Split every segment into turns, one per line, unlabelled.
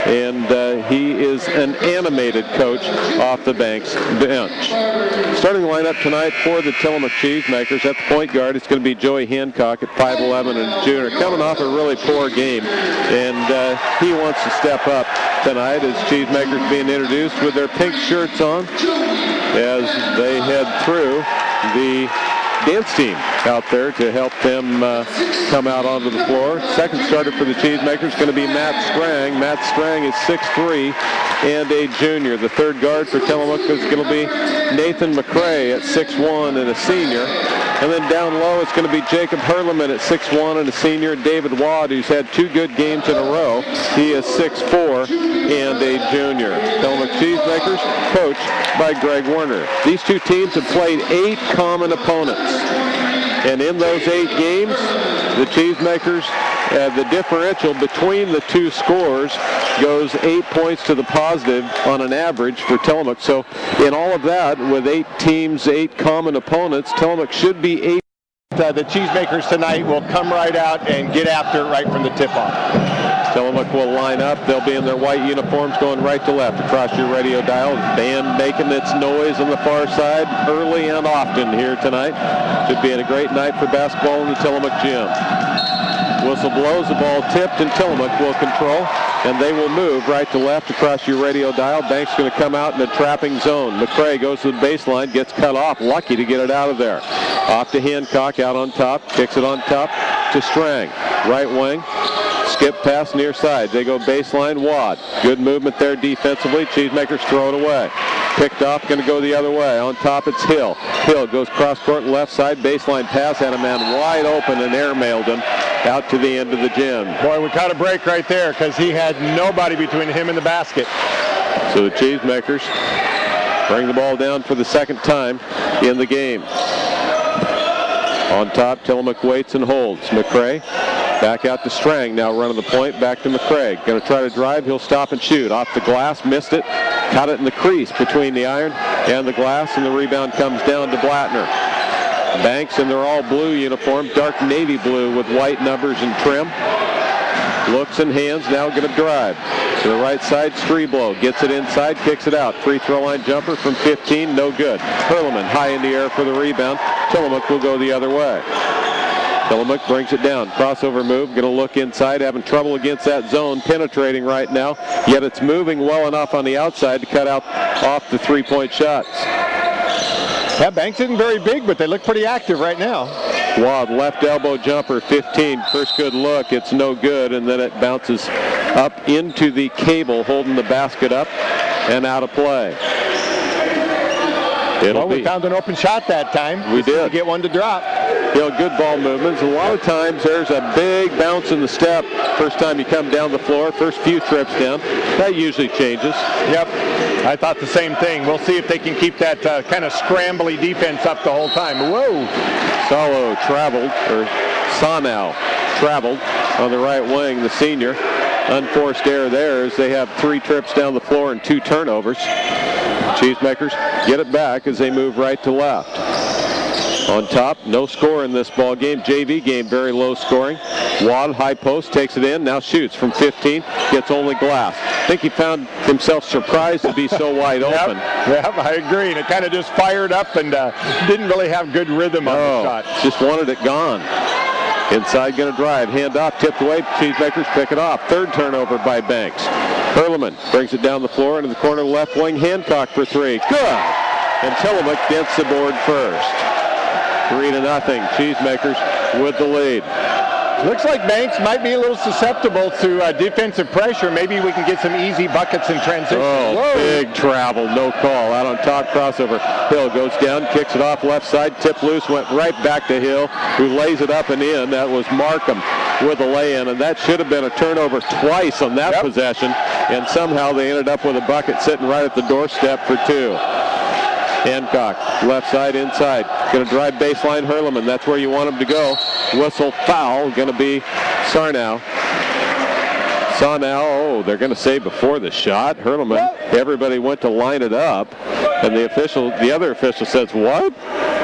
and he is an animated coach off the Banks bench. Starting lineup tonight for the Tillamook Cheesemakers. At the point guard, it's going to be Joey Hancock at 5'11" and junior, coming off a really poor game, and he wants to step up tonight as Cheesemakers being introduced with their pink shirts on as they head through the dance team out there to help them come out onto the floor. Second starter for the Cheesemakers is going to be Matt Strang. Matt Strang is 6'3" and a junior. The third guard for Tillamook is going to be Nathan McCrae at 6'1" and a senior. And then down low, it's going to be Jacob Herleman at 6'1" and a senior. David Wad, who's had 2 good games in a row. He is 6'4" and a junior. Tillamook Cheesemakers, coached by Greg Werner. These two teams have played 8 common opponents. And in those 8 games, the Cheesemakers, the differential between the two scores goes 8 points to the positive on an average for Tillamook. So in all of that, with 8 teams, 8 common opponents, Tillamook should be 8.
The Cheesemakers tonight will come right out and get after it right from the tip-off.
Tillamook will line up. They'll be in their white uniforms going right to left across your radio dial. Band making its noise on the far side early and often here tonight. Should be a great night for basketball in the Tillamook gym. Whistle blows, the ball tipped, and Tillamook will control, and they will move right to left across your radio dial. Banks going to come out in a trapping zone. McCrae goes to the baseline, gets cut off, lucky to get it out of there. Off to Hancock, out on top, kicks it on top to Strang. Right wing, skip pass near side. They go baseline, Wad. Good movement there defensively. Cheesemakers throw it away. Picked off, going to go the other way. On top, it's Hill. Hill goes cross court left side, baseline pass, had a man wide open and airmailed him out to the end of the gym.
Boy, we caught a break right there because he had nobody between him and the basket.
So the Cheesemakers bring the ball down for the second time in the game. On top, Tillamook waits and holds. McCrae back out to Strang, now running the point, back to McCrae. Going to try to drive, he'll stop and shoot. Off the glass, missed it, caught it in the crease between the iron and the glass, and the rebound comes down to Blattner. Banks in their all blue uniform, dark navy blue with white numbers and trim. Looks and hands, now going to drive. To the right side, Streblow gets it inside, kicks it out. Free throw line jumper from 15, no good. Herleman high in the air for the rebound. Tillamook will go the other way. Tillamook brings it down. Crossover move, going to look inside, having trouble against that zone, penetrating right now, yet it's moving well enough on the outside to cut out off the three-point shots.
Yeah, Banks isn't very big, but they look pretty active right now.
Wad, left elbow jumper, 15. First good look, it's no good, and then it bounces up into the cable, holding the basket up and out of play.
We found an open shot that time.
We did.
To get one to drop.
Good ball movements. A lot of times there's a big bounce in the step first time you come down the floor, first few trips down. That usually changes.
Yep. I thought the same thing. We'll see if they can keep that kind of scrambly defense up the whole time. Whoa!
Sanau traveled on the right wing, the senior. Unforced error there as they have 3 trips down the floor and 2 turnovers. Cheesemakers get it back as they move right to left. On top, no score in this ball game. JV game, very low scoring. Wad, high post, takes it in, now shoots from 15, gets only glass. I think he found himself surprised to be so wide open.
Yep, I agree. And it kind of just fired up and didn't really have good rhythm on the shot.
Just wanted it gone. Inside, going to drive, hand off, tipped away. Cheesemakers pick it off. Third turnover by Banks. Herleman brings it down the floor into the corner left wing. Hancock for 3. Good! And Tillamook gets the board first. 3-0. Cheesemakers with the lead.
Looks like Banks might be a little susceptible to defensive pressure. Maybe we can get some easy buckets in transition.
Oh, big travel, no call. Out on top, crossover. Hill goes down, kicks it off left side, tip loose, went right back to Hill, who lays it up and in. That was Markham with a lay-in, and that should have been a turnover twice on that possession, and somehow they ended up with a bucket sitting right at the doorstep for 2. Hancock, left side, inside. Going to drive baseline, Herleman. That's where you want him to go. Whistle, foul, going to be Sanau. They're going to say before the shot. Herleman, everybody went to line it up, and the other official says, what?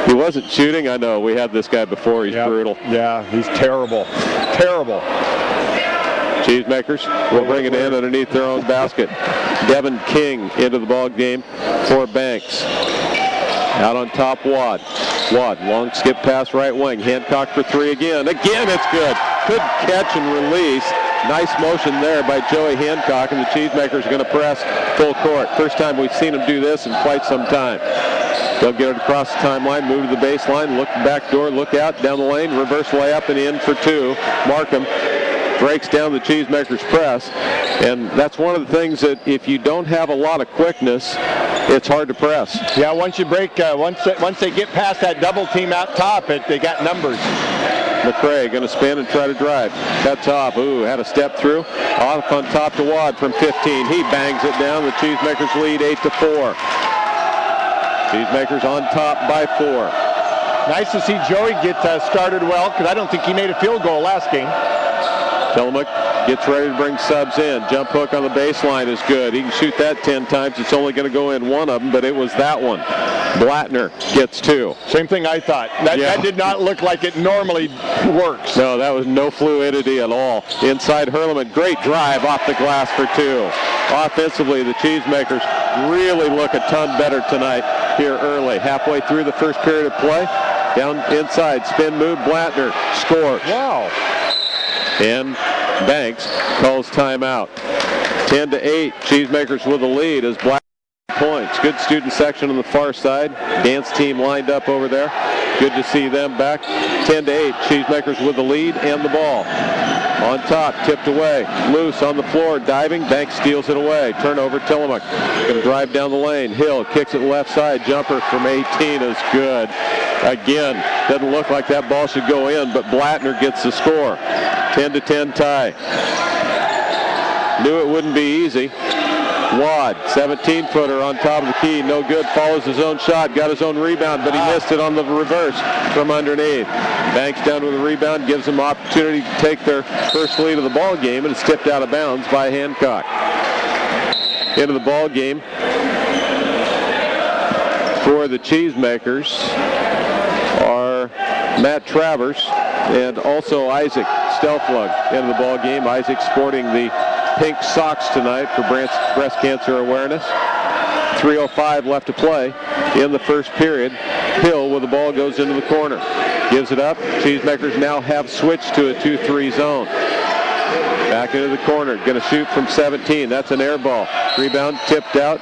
He wasn't shooting? I know, we had this guy before. He's brutal.
Yeah, he's terrible. Terrible.
Cheesemakers will bring it in underneath their own basket. Devin King into the ball game for Banks. Out on top, Wad. Wad, long skip pass right wing. Hancock for three again. Again, it's good. Good catch and release. Nice motion there by Joey Hancock, and the Cheesemakers are going to press full court. First time we've seen them do this in quite some time. They'll get it across the timeline, move to the baseline, look back door, look out, down the lane, reverse layup and in for two. Markham breaks down the Cheesemakers press, and that's one of the things that if you don't have a lot of quickness, it's hard to press.
Yeah, once you break, once they get past that double team out top, they got numbers.
McCray going to spin and try to drive. Cuts off. Ooh, had a step through. Off on top to Wad from 15. He bangs it down. The Cheesemakers lead 8-4. Cheesemakers on top by 4.
Nice to see Joey get started well, because I don't think he made a field goal last game.
Tillamook gets ready to bring subs in. Jump hook on the baseline is good. He can shoot that 10 times. It's only going to go in one of them, but it was that one. Blattner gets 2.
Same thing I thought. That did not look like it normally works.
No, that was no fluidity at all. Inside Hurleman, great drive off the glass for 2. Offensively, the Cheesemakers really look a ton better tonight here early. Halfway through the first period of play, down inside, spin move, Blattner scores.
Wow.
And Banks calls timeout. 10-8, Cheesemakers with the lead as Blattner points. Good student section on the far side. Dance team lined up over there. Good to see them back. 10-8, Cheesemakers with the lead and the ball. On top, tipped away. Loose on the floor, diving. Banks steals it away. Turnover, Tillamook. Going to drive down the lane. Hill kicks it left side. Jumper from 18 is good. Again, doesn't look like that ball should go in, but Blattner gets the score. 10-10 tie. Knew it wouldn't be easy. Wad, 17-footer on top of the key, no good, follows his own shot, got his own rebound, but he missed it on the reverse from underneath. Banks down with a rebound, gives them opportunity to take their first lead of the ball game, and it's tipped out of bounds by Hancock. Into the ball game for the Cheesemakers are Matt Travers and also Isaac Stelflug into the ball game. Isaac sporting the pink socks tonight for breast cancer awareness. 3:05 left to play in the first period. Hill with the ball goes into the corner. Gives it up. Cheesemakers now have switched to a 2-3 zone. Back into the corner. Going to shoot from 17. That's an air ball. Rebound tipped out.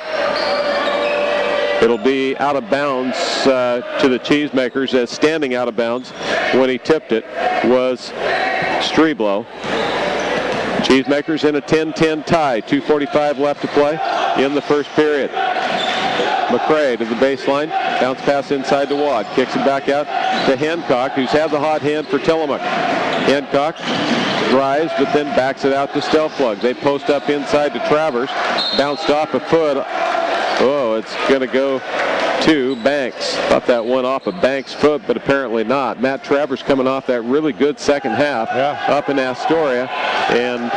It'll be out of bounds to the Cheesemakers, as standing out of bounds when he tipped it was Streblow. Cheesemakers in a 10-10 tie. 2:45 left to play in the first period. McCray to the baseline. Bounce pass inside to Wad. Kicks it back out to Hancock, who's had the hot hand for Tillamook. Hancock drives, but then backs it out to Stelflug. They post up inside to Travers. Bounced off a foot. Oh, it's going to go to Banks. Thought that went off a Banks foot, but apparently not. Matt Travers coming off that really good second half up in Astoria. And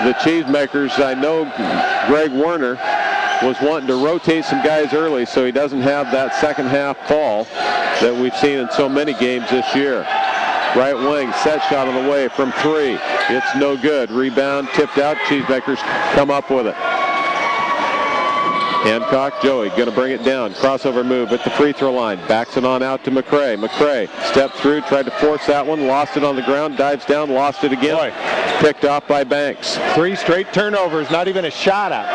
the Cheesemakers, I know Greg Werner was wanting to rotate some guys early so he doesn't have that second half fall that we've seen in so many games this year. Right wing, set shot on the way from 3. It's no good. Rebound tipped out. Cheesemakers come up with it. Hancock, Joey, going to bring it down. Crossover move at the free throw line. Backs it on out to McCray. McCray stepped through, tried to force that one, lost it on the ground, dives down, lost it again. Boy. Picked off by Banks.
3 straight turnovers, not even a shot up.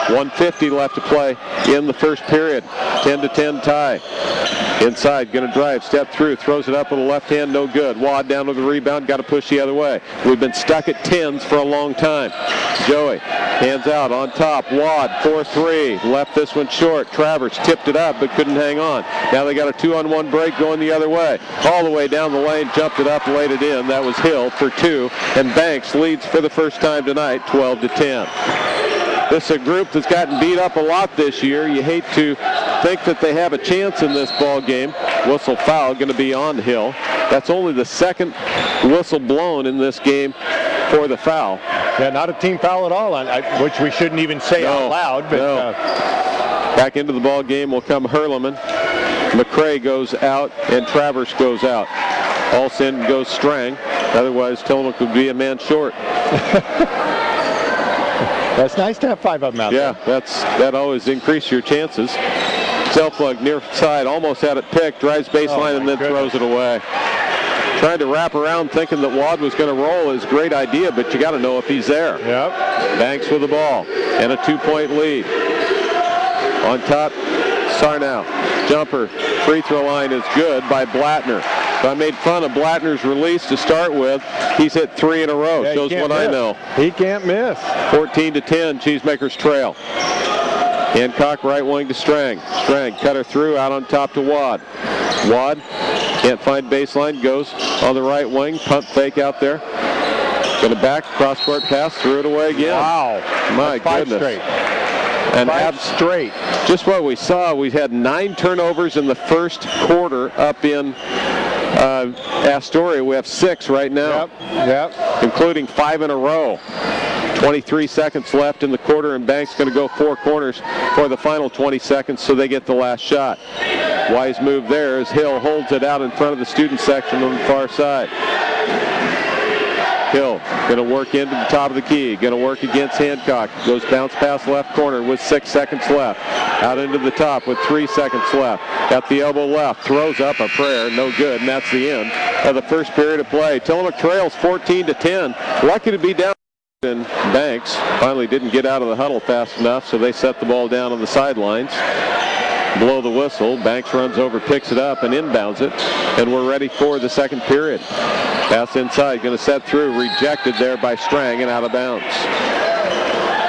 1:50 left to play in the first period. 10-10 tie. Inside, going to drive, step through, throws it up with the left hand, no good. Wad down with the rebound, got to push the other way. We've been stuck at 10s for a long time. Joey, hands out on top. Wad, 4-3, left this one short. Travers tipped it up, but couldn't hang on. Now they got a 2-on-1 break going the other way. All the way down the lane, jumped it up, laid it in. That was Hill for 2, and Banks leads for the first time tonight, 12-10. This is a group that's gotten beat up a lot this year. You hate to think that they have a chance in this ball game. Whistle foul going to be on Hill. That's only the second whistle blown in this game for the foul.
Yeah, not a team foul at all, which we shouldn't even say out loud. But
back into the ball game will come Hurleman. McCray goes out and Travers goes out. Olsen goes Strang. Otherwise, Tillamook would be a man short.
That's nice to have 5 of them out there.
Yeah, that always increases your chances. Self-plug near side, almost had it picked, drives baseline and then throws it away. Trying to wrap around thinking that Wad was going to roll is a great idea, but you got to know if he's there.
Yep.
Banks with the ball and a 2-point lead. On top, Sarnow. Jumper, free throw line is good by Blattner. So I made fun of Blattner's release to start with. He's hit 3 in a row.
Yeah,
shows what I know.
He can't miss.
14-10, Cheesemakers trail. Hancock right wing to Strang. Strang cutter through out on top to Wad. Wad can't find baseline, goes on the right wing, pump fake out there. Going to back, cross court pass, threw it away again.
Wow.
My
That's
goodness.
5 straight.
And
5 straight.
Just what we saw, we had 9 turnovers in the first quarter up in Astoria. We have 6 right now.
Yep.
Including 5 in a row. 23 seconds left in the quarter, and Banks going to go 4 corners for the final 20 seconds, so they get the last shot. Wise move there as Hill holds it out in front of the student section on the far side. Hill going to work into the top of the key, going to work against Hancock. Goes bounce pass left corner with 6 seconds left. Out into the top with 3 seconds left. At the elbow left, throws up a prayer, no good, and that's the end of the first period of play. Tillamook trails 14-10. Lucky to be down. And Banks finally didn't get out of the huddle fast enough, so they set the ball down on the sidelines. Blow the whistle. Banks runs over, picks it up, and inbounds it. And we're ready for the second period. Pass inside, going to set through. Rejected there by Strang and out of bounds.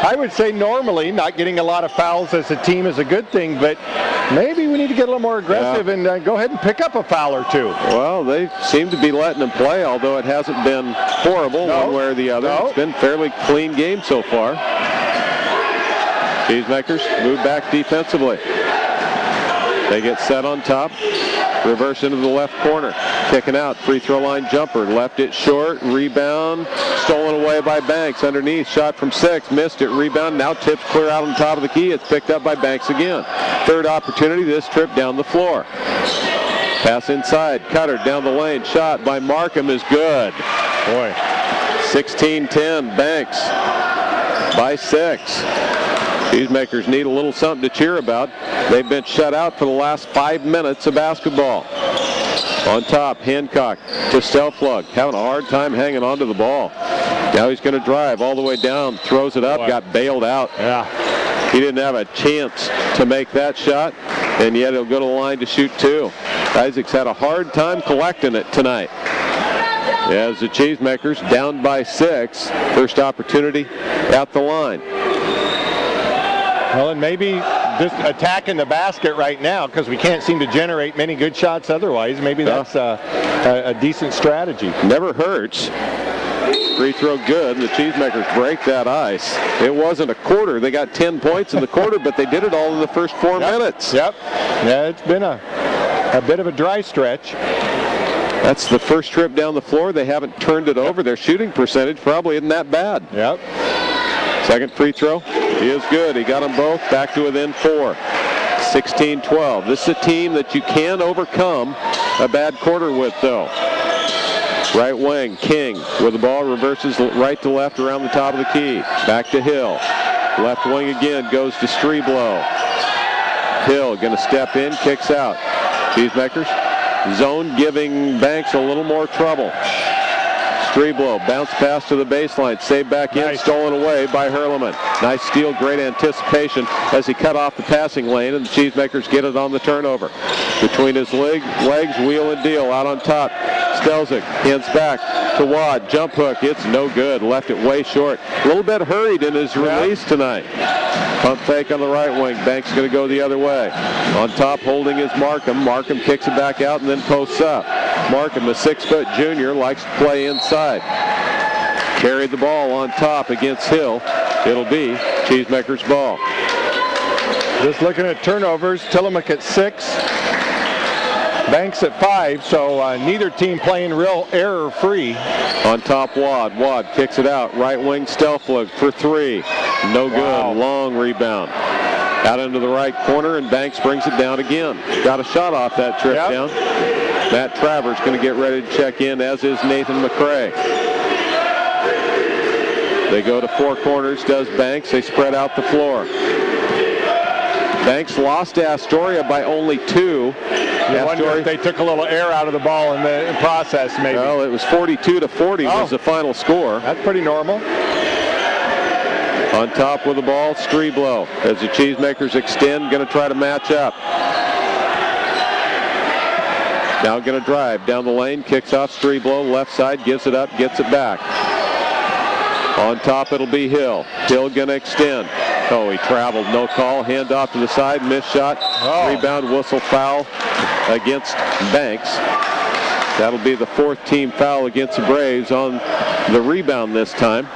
I would say normally not getting a lot of fouls as a team is a good thing, but maybe we need to get a little more aggressive and go ahead and pick up a foul or 2.
Well, they seem to be letting them play, although it hasn't been horrible one way or the other. It's been a fairly clean game so far. Cheesemakers move back defensively. They get set on top. Reverse into the left corner. Kicking out. Free throw line jumper. Left it short. Rebound. Stolen away by Banks. Underneath. Shot from 6. Missed it. Rebound. Now tipped clear out on top of the key. It's picked up by Banks again. Third opportunity this trip down the floor. Pass inside. Cutter down the lane. Shot by Markham is good.
Boy.
16-10. Banks by 6. Cheesemakers need a little something to cheer about. They've been shut out for the last 5 minutes of basketball. On top, Hancock to Self-Plug. Having a hard time hanging on to the ball. Now he's going to drive all the way down. Throws it up. Got bailed out.
Yeah.
He didn't have a chance to make that shot. And yet he'll go to the line to shoot 2. Isaac's had a hard time collecting it tonight. As the Cheesemakers down by 6. First opportunity at the line.
Well, and maybe just attacking the basket right now because we can't seem to generate many good shots otherwise. Maybe that's a decent strategy. Never hurts.
Free throw good, and the Cheesemakers break that ice. It wasn't a quarter. They got 10 points in the quarter, but they did it all in the first 4 minutes.
Yep. Yeah, it's been a bit of a dry stretch.
That's the first trip down the floor. They haven't turned it over. Their shooting percentage probably isn't that bad.
Yep.
Second free throw. He is good. He got them both back to within 4. 16-12. This is a team that you can overcome a bad quarter with, though. Right wing, King with the ball, reverses right to left around the top of the key. Back to Hill. Left wing again, goes to Streblow. Hill going to step in, kicks out. Cheesemakers, zone giving Banks a little more trouble. Streblow, bounce pass to the baseline, saved back in, stolen away by Hurleman. Nice steal, great anticipation as he cut off the passing lane, and the Cheesemakers get it on the turnover. Between his legs, wheel and deal, out on top. Stelzik hands back to Wad, jump hook, it's no good, left it way short. A little bit hurried in his release tonight. Pump fake on the right wing, Banks going to go the other way. On top holding is Markham. Markham kicks it back out and then posts up. Markham, a 6-foot junior, likes to play inside. Carried the ball on top against Hill. It'll be Cheesemakers' ball.
Just looking at turnovers, Tillamook at 6, Banks at 5, so neither team playing real error-free.
On top, Wad. Wad kicks it out. Right wing, Stelflug for 3. No good. Long rebound. Out into the right corner, and Banks brings it down again. Got a shot off that trip down. Matt Travers going to get ready to check in, as is Nathan McCray. They go to four corners, does Banks. They spread out the floor. Banks lost to Astoria by only 2.
I wonder if they took a little air out of the ball in the process, maybe.
Well, it was 42-40 was the final score.
That's pretty normal.
On top with the ball, Streblow. As the Cheesemakers extend, going to try to match up. Now going to drive down the lane, kicks off Streblow, left side, gives it up, gets it back. On top it'll be Hill. Hill going to extend. Oh, he traveled, no call. Hand off to the side, missed shot. Rebound, whistle, foul against Banks. That'll be the 4th team foul against the Braves on the rebound this time,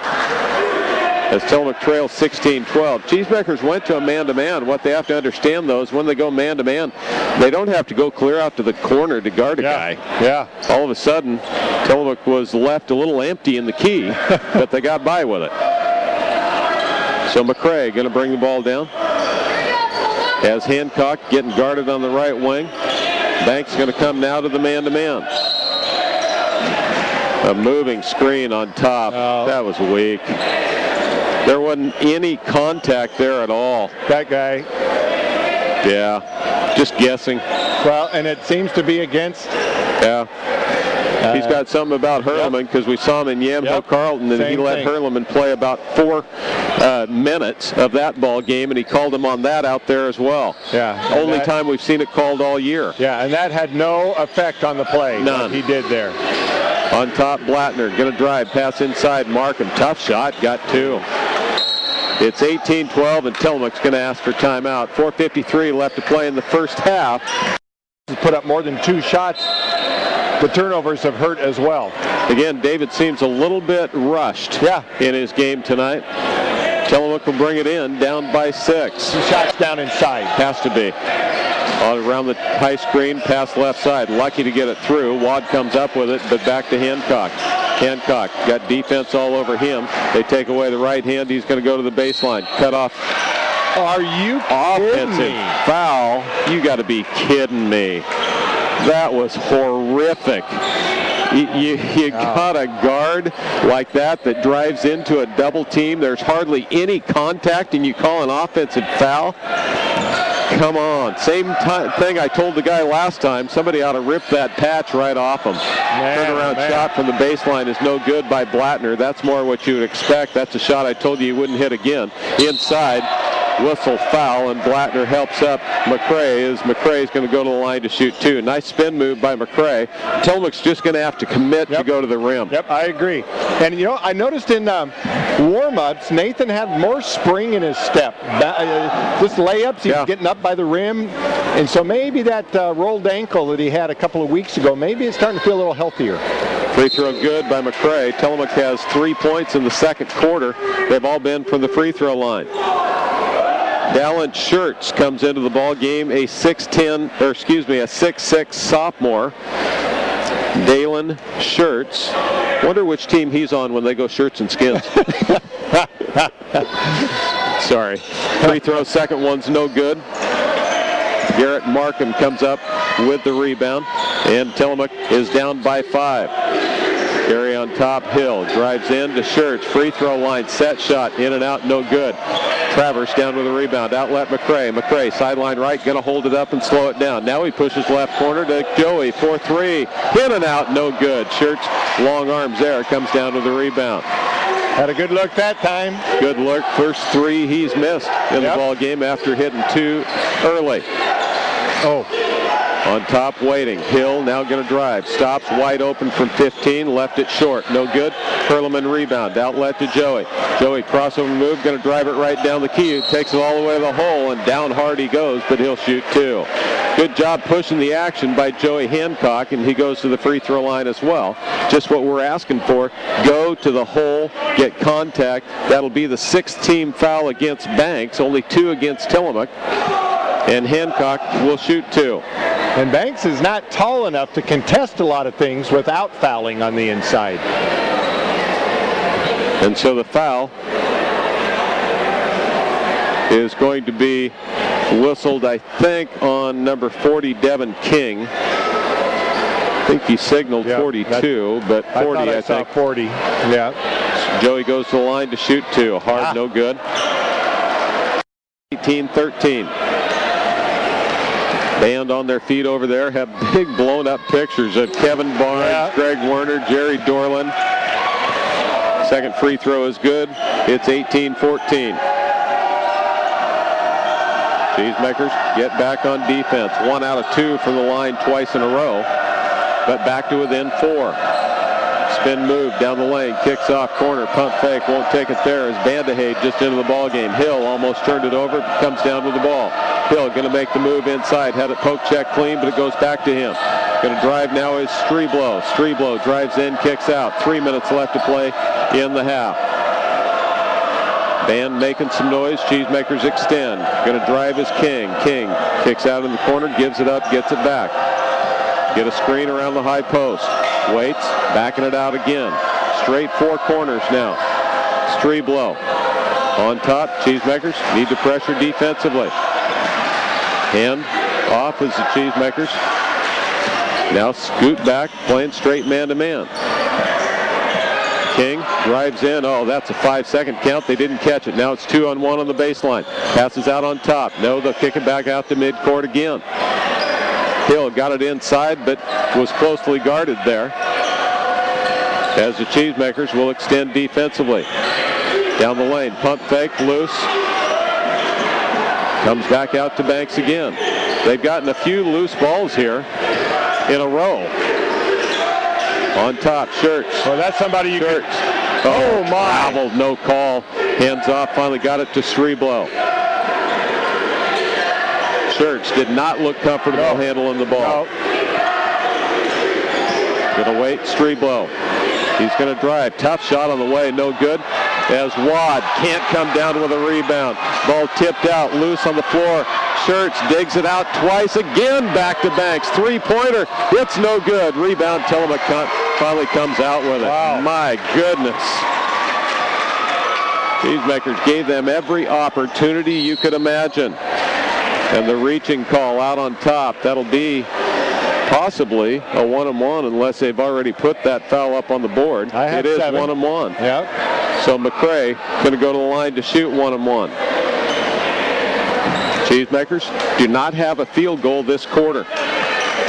as Tillamook trails 16-12. Cheesemakers went to a man-to-man. What they have to understand, though, is when they go man-to-man, they don't have to go clear out to the corner to guard a guy.
Yeah.
All of a sudden, Tillamook was left a little empty in the key, but they got by with it. So McCray going to bring the ball down. As Hancock getting guarded on the right wing. Banks going to come now to the man-to-man. A moving screen on top. That was weak. There wasn't any contact there at all.
That guy.
Yeah, just guessing.
Well, and it seems to be against.
Yeah. He's got something about Hurleman, because we saw him in Yamhill Carlton, and he let Hurleman play about 4 minutes of that ball game, and he called him on that out there as well.
Yeah.
Only time we've seen it called all year.
Yeah, and that had no effect on the play.
None.
He did there.
On top, Blattner going to drive, pass inside, Markham. Tough shot, got 2. It's 18-12, and Tillamook's going to ask for timeout. 4:53 left to play in the first half.
He's put up more than 2 shots. The turnovers have hurt as well.
Again, David seems a little bit rushed in his game tonight. Tillamook will bring it in, down by 6.
2 shots down inside.
Has to be. Around the high screen, pass left side. Lucky to get it through. Wad comes up with it, but back to Hancock. Hancock got defense all over him. They take away the right hand. He's going to go to the baseline. Cut off.
Are you
offensive foul? You got to be kidding me. That was horrific. You got a guard like that drives into a double team. There's hardly any contact, and you call an offensive foul? Come on. Same thing I told the guy last time. Somebody ought to rip that patch right off him. Turnaround shot from the baseline is no good by Blattner. That's more what you would expect. That's a shot I told you wouldn't hit again. Inside. Whistle foul, and Blattner helps up McCray, as McCray's going to go to the line to shoot 2. Nice spin move by McCray. Tillamook's just going to have to commit to go to the rim.
Yep, I agree. And, you know, I noticed in warm-ups, Nathan had more spring in his step. Just layups, he was getting up by the rim. And so maybe that rolled ankle that he had a couple of weeks ago, maybe it's starting to feel a little healthier.
Free throw good by McCray. Tillamook has 3 points in the second quarter. They've all been from the free throw line. Dallin Schertz comes into the ball game, a 6'6" sophomore. Dallin Schertz. Wonder which team he's on when they go shirts and skins. Sorry. Free throw, second one's no good. Garrett Markham comes up with the rebound, and Tillamook is down by 5. Carry on top, Hill drives in to Schertz. Free throw line, set shot, in and out, no good. Travers down with the rebound, outlet McCray. McCray, sideline right, going to hold it up and slow it down. Now he pushes left corner to Joey for 3. In and out, no good. Schertz, long arms there, comes down with the rebound.
Had a good look that time.
Good look. First 3 he's missed in the ball game after hitting 2 early. On top, waiting. Hill now going to drive. Stops wide open from 15. Left it short. No good. Hurleman rebound. Outlet to Joey. Joey crossover move. Going to drive it right down the key. Takes it all the way to the hole, and down hard he goes, but he'll shoot 2. Good job pushing the action by Joey Hancock, and he goes to the free throw line as well. Just what we're asking for. Go to the hole. Get contact. That'll be the 6th team foul against Banks. Only 2 against Tillamook. And Hancock will shoot 2.
And Banks is not tall enough to contest a lot of things without fouling on the inside.
And so the foul is going to be whistled, I think, on number 40, Devin King. I think he signaled 42, but 40, I
saw
think.
40, yeah.
Joey goes to the line to shoot two. Hard, no good. 18-13. Band on their feet over there have big blown up pictures of Kevin Barnes, Greg Werner, Jerry Dorland. Second free throw is good. It's 18-14. Cheesemakers get back on defense. 1 out of 2 from the line twice in a row, but back to within 4. Spin move down the lane, kicks off corner, pump fake, won't take it there as Vandehage just into the ball game. Hill almost turned it over, comes down with the ball. Hill going to make the move inside, had it poke check clean, but it goes back to him. Going to drive now is Streblow. Streblow drives in, kicks out. 3 minutes left to play in the half. Band making some noise. Cheesemakers extend. Going to drive is King. King kicks out in the corner, gives it up, gets it back. Get a screen around the high post. Waits, backing it out again. Straight 4 corners now. Streblow on top. Cheesemakers need to pressure defensively. Hand off as the Cheesemakers now scoot back, playing straight man-to-man. King drives in. Oh, that's a 5-second count. They didn't catch it. Now it's 2-on-1 on the baseline. Passes out on top. No, they'll kick it back out to midcourt again. Hill got it inside, but was closely guarded there as the Cheesemakers will extend defensively. Down the lane, pump fake, loose. Comes back out to Banks again. They've gotten a few loose balls here in a row. On top, Shirts.
Well, that's somebody you
Shirts.
Oh, my.
Traveled, no call. Hands off, finally got it to Streblow. Shirts did not look comfortable handling the ball. Gonna wait, Streblow. He's gonna drive. Tough shot on the way, no good. As Wad can't come down with a rebound. Ball tipped out, loose on the floor. Shirts digs it out twice, again back to Banks. 3-pointer, it's no good. Rebound, Tillamook finally comes out with it.
Wow.
My goodness. Cheesemakers gave them every opportunity you could imagine. And the reaching call out on top, that'll be possibly a 1-on-1 unless they've already put that foul up on the board. It is
7.
1-on-1.
Yep.
So McCray going to go to the line to shoot 1-on-1. Cheesemakers do not have a field goal this quarter.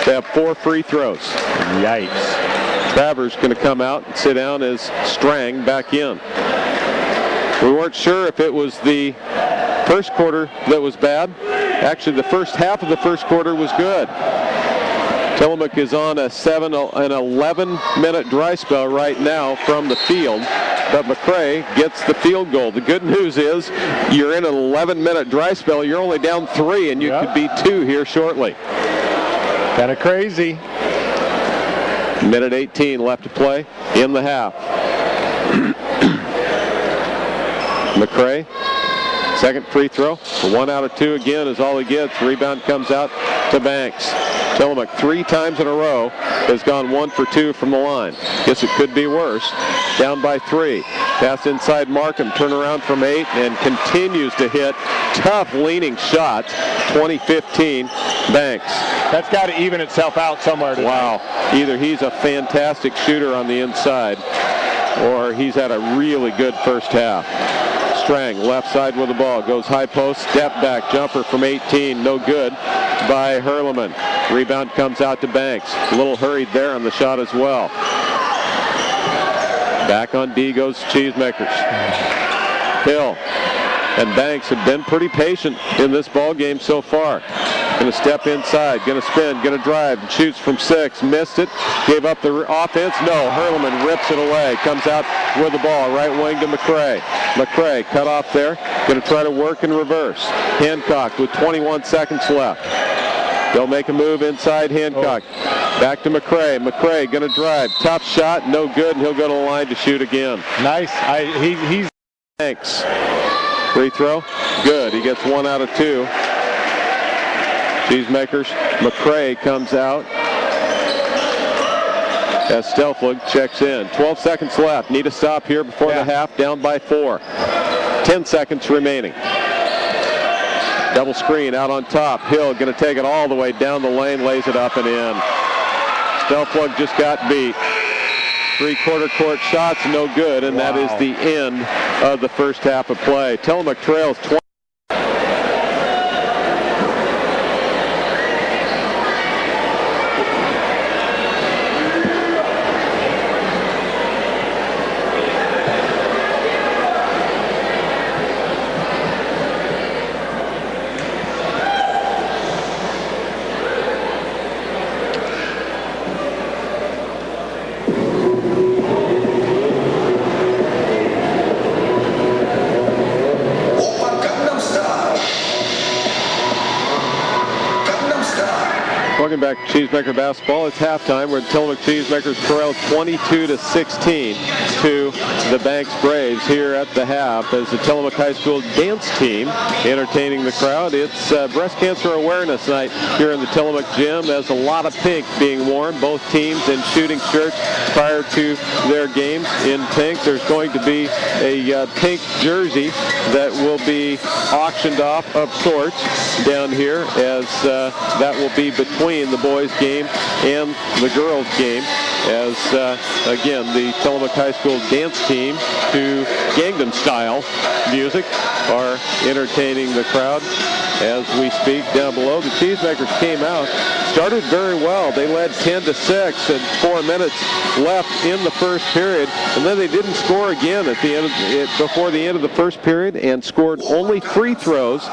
They have 4 free throws.
Yikes.
Travers going to come out and sit down as Strang back in. We weren't sure if it was the first quarter that was bad. Actually, the first half of the first quarter was good. Tillamook is on an 11-minute dry spell right now from the field, but McCray gets the field goal. The good news is you're in an 11-minute dry spell. You're only down 3, and you could be 2 here shortly.
Kind of crazy.
Minute 18 left to play in the half. McCray, second free throw. 1 out of 2 again is all he gets. Rebound comes out to Banks. Tillamook 3 times in a row has gone 1 for 2 from the line. Guess it could be worse. Down by 3. Pass inside Markham. Turn around from 8 and continues to hit tough leaning shots. 20-15 Banks.
That's got to even itself out somewhere today.
Wow. Either he's a fantastic shooter on the inside or he's had a really good first half. Strang left side with the ball. Goes high post. Step back. Jumper from 18. No good by Hurleman. Rebound comes out to Banks. A little hurried there on the shot as well. Back on D goes Cheesemakers. Hill and Banks have been pretty patient in this ball game so far. Going to step inside, going to spin, going to drive, and shoots from 6. Missed it, gave up the offense. No, Hurleman rips it away. Comes out with the ball, right wing to McCray. McCray cut off there, going to try to work in reverse. Hancock with 21 seconds left. They'll make a move inside Hancock. Back to McCray. McCray going to drive. Tough shot, no good, and he'll go to the line to shoot again.
Nice. He's
Thanks. Free throw, good. He gets 1 out of 2. Cheesemakers. McCray comes out as Stelflig checks in. 12 seconds left. Need a stop here before the half. Down by 4. 10 seconds remaining. Double screen out on top. Hill going to take it all the way down the lane, lays it up and in. Stelplug just got beat. Three-quarter court shots, no good, and that is the end of the first half of play. Tillamook trails 20. Welcome back to Cheesemaker Basketball. It's halftime where the Tillamook Cheesemakers trail 22-16 to the Banks Braves here at the half as the Tillamook High School dance team entertaining the crowd. It's Breast Cancer Awareness Night here in the Tillamook gym. There's a lot of pink being worn, both teams in shooting shirts prior to their games in pink. There's going to be a pink jersey that will be auctioned off of sorts down here as that will be between the boys game and the girls game as again the Tillamook High School dance team to Gangnam Style music are entertaining the crowd as we speak. Down below, the Cheesemakers came out, started very well. They led 10-6 and 4 minutes left in the first period, and then they didn't score again at the end of before the end of the first period and scored only free throws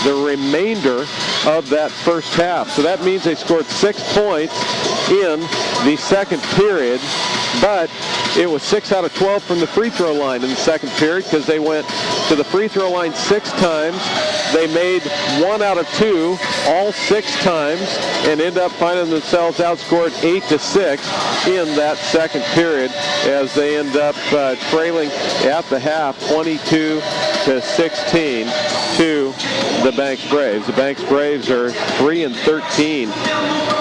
the remainder of that first half. So that means they scored 6 points in the second period, but it was 6 out of 12 from the free throw line in the second period because they went to the free throw line 6 times. They made 1 out of 2 all 6 times and end up finding themselves outscored 8-6 in that second period as they end up trailing at the half 22-16 to the Banks Braves. The Banks Braves are 3-13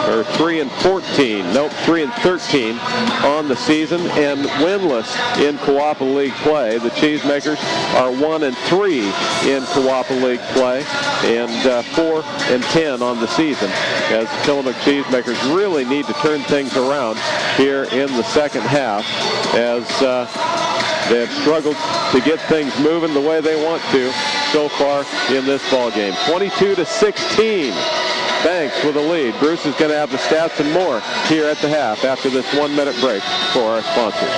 or 3-14. Nope, 3-13 on the season and winless in Coapa League play. The Cheesemakers are 1-3 in Coapa League play and 4-10 on the season as the Tillamook Cheesemakers really need to turn things around here in the second half as they have struggled to get things moving the way they want to so far in this ball game. 22-16. Banks with a lead. Bruce is going to have the stats and more here at the half after this 1-minute break for our sponsors.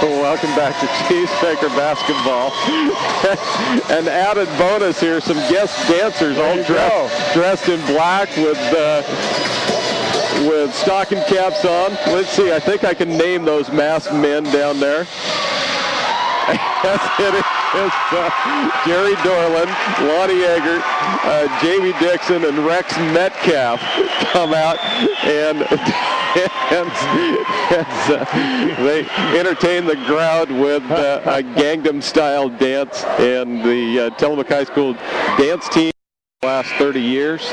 Welcome back to Cheesemaker Basketball. An added bonus here, some guest dancers all dressed in black with stocking caps on. Let's see, I think I can name those masked men down there. Yes, it is Jerry Dorland, Lonnie Eggert, Jamie Dixon, and Rex Metcalf come out and they entertain the crowd with a Gangnam Style dance, and the Tillamook High School dance team the last 30 years.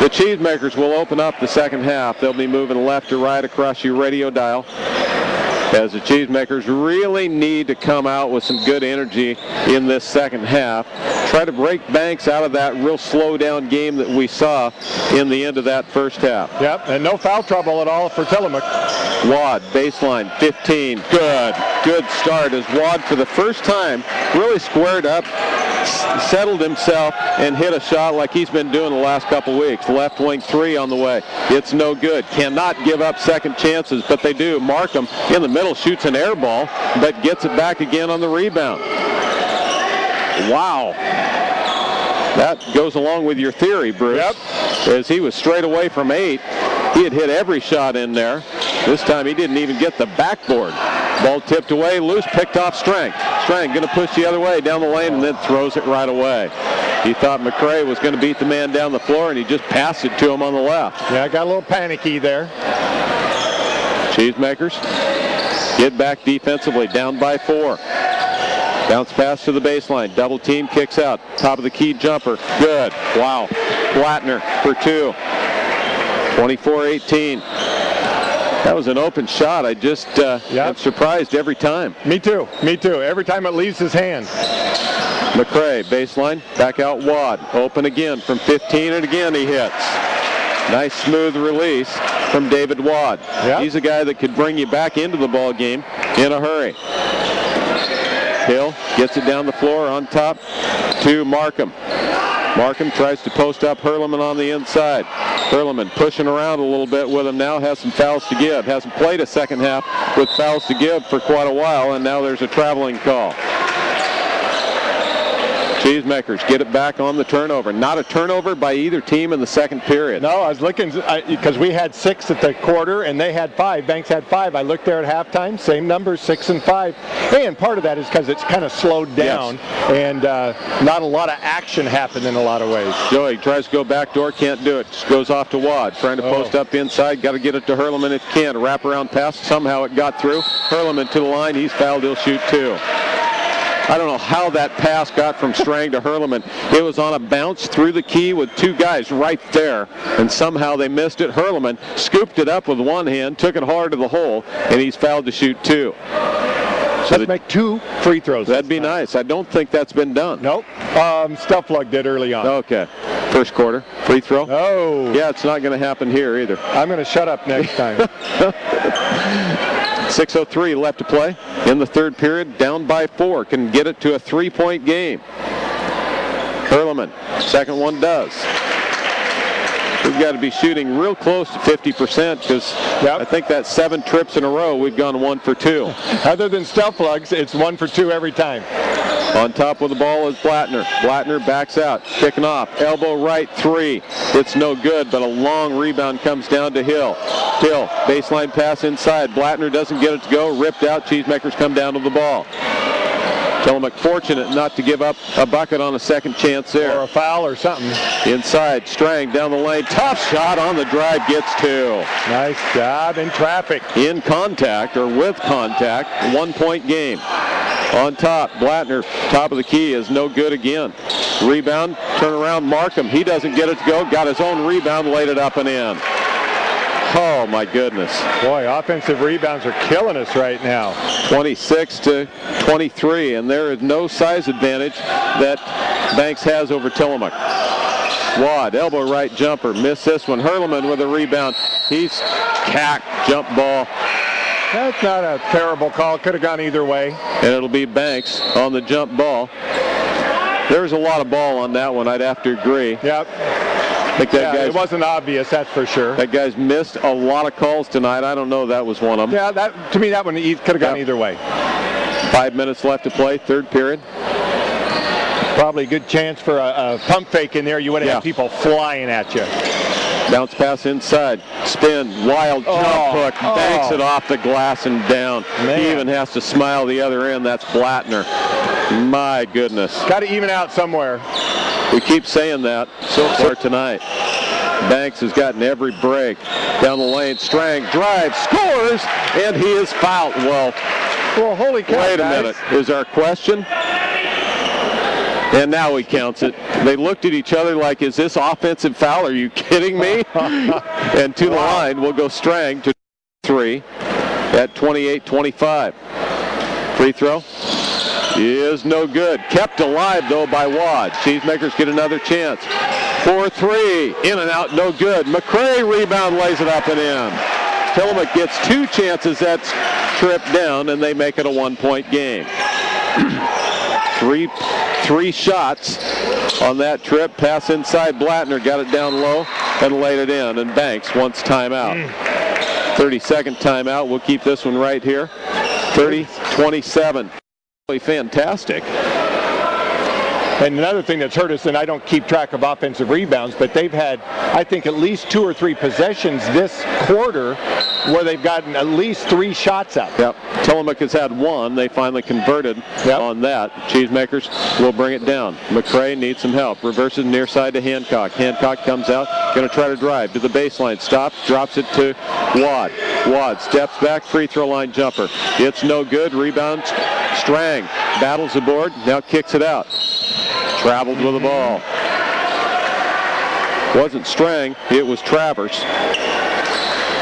The Cheesemakers will open up the second half. They'll be moving left to right across your radio dial, as the Cheesemakers really need to come out with some good energy in this second half. Try to break Banks out of that real slow down game that we saw in the end of that first half.
Yep, and no foul trouble at all for Tillamook.
Wad, baseline, 15. Good start as Wad for the first time really squared up settled himself and hit a shot like he's been doing the last couple weeks. Left wing three on the way. It's no good. Cannot give up second chances, but they do. Markham in the middle shoots an air ball, but gets it back again on the rebound. Wow. That goes along with your theory, Bruce.
Yep.
As he was straight away from 8. He had hit every shot in there. This time he didn't even get the backboard. Ball tipped away, loose, picked off Strang. Strang going to push the other way down the lane and then throws it right away. He thought McCray was going to beat the man down the floor, and he just passed it to him on the left.
Yeah, got a little panicky there.
Cheesemakers get back defensively, down by 4. Bounce pass to the baseline. Double team, kicks out. Top of the key jumper. Good. Wow. Blattner for 2. 24-18. That was an open shot. I just am surprised every time.
Me too. Every time it leaves his hand.
McCray, baseline, back out Wad. Open again from 15, and again he hits. Nice smooth release from David Wad.
Yep.
He's a guy that could bring you back into the ball game in a hurry. Hill gets it down the floor on top to Markham. Markham tries to post up Hurleman on the inside. Hurleman pushing around a little bit with him now, has some fouls to give. Hasn't played a second half with fouls to give for quite a while, and now there's a traveling call. Cheesemakers get it back on the turnover. Not a turnover by either team in the second period.
No, I was looking, because we had 6 at the quarter and they had 5. Banks had 5. I looked there at halftime, same numbers, 6 and 5. And part of that is because it's kind of slowed down, and not a lot of action happened in a lot of ways.
Joey tries to go backdoor, can't do it. Just goes off to Wad, trying to post up inside. Got to get it to Hurleman if you can. A wraparound pass, somehow it got through. Hurleman to the line, he's fouled, he'll shoot 2. I don't know how that pass got from Strang to Hurleman. It was on a bounce through the key with 2 guys right there, and somehow they missed it. Hurleman scooped it up with one hand, took it hard to the hole, and he's fouled to shoot 2.
So let's make 2 free throws.
That'd be nice. I don't think that's been done.
Nope. Stufflug did early on.
Okay. First quarter. Free throw.
Oh.
Yeah, it's not going to happen here either.
I'm going to shut up next time.
6:03 left to play in the third period. Down by 4. Can get it to a 3-point game. Hurleman. Second one does. We've got to be shooting real close to 50% because I think that's 7 trips in a row we've gone 1 for 2.
Other than Stufflugs, it's 1 for 2 every time.
On top with the ball is Blattner. Blattner backs out, kicking off. Elbow right 3. It's no good, but a long rebound comes down to Hill. Hill, baseline pass inside. Blattner doesn't get it to go. Ripped out. Cheesemakers come down to the ball. Tillamook fortunate not to give up a bucket on a second chance there.
Or a foul or something.
Inside, Strang down the lane. Tough shot on the drive, gets 2.
Nice job in traffic.
In contact, or with contact, 1-point game. On top, Blattner, top of the key, is no good again. Rebound, turn around, Markham. He doesn't get it to go. Got his own rebound, laid it up and in. Oh, my goodness.
Boy, offensive rebounds are killing us right now.
26-23, and there is no size advantage that Banks has over Tillamook. Wad, elbow right jumper, missed this one. Hurleman with a rebound. He's cacked, jump ball.
That's not a terrible call. Could have gone either way.
And it'll be Banks on the jump ball. There's a lot of ball on that one, I'd have to agree.
Yep.
I think that
it wasn't obvious, that's for sure.
That guy's missed a lot of calls tonight. I don't know that was one of them.
Yeah, to me that one could have gone either way.
5 minutes left to play, third period.
Probably a good chance for a pump fake in there. You would have had people flying at you.
Bounce pass inside, spin, wild jump hook, banks it off the glass and down.
Man.
He even has to smile the other end. That's Blattner. My goodness.
Got to even out somewhere.
We keep saying that so far tonight. Banks has gotten every break. Down the lane, Strang drives, scores, and he is fouled. Well,
holy cow,
wait a minute. Is our question? And now he counts it. They looked at each other like, is this offensive foul? Are you kidding me? And to the line will go Strang to 3 at 28-25. Free throw is no good. Kept alive, though, by Wad. Cheesemakers get another chance. 4-3, in and out, no good. McCray rebound, lays it up and in. Tillamook gets 2 chances. That's tripped down, and they make it a 1-point game. 3 shots on that trip. Pass inside Blattner, got it down low and laid it in. And Banks wants timeout. 30-second timeout. We'll keep this one right here. 30-27. Really fantastic.
And another thing that's hurt us, and I don't keep track of offensive rebounds, but they've had, I think, at least 2 or 3 possessions this quarter where they've gotten at least 3 shots up.
Yep. Tillamook has had 1. They finally converted on that. Cheesemakers will bring it down. McCray needs some help. Reverses near side to Hancock. Hancock comes out, going to try to drive to the baseline. Stops, drops it to Wad. Wad steps back, free throw line jumper. It's no good. Rebound. Strang battles the board, now kicks it out. Traveled with the ball. Wasn't Strang, it was Travers.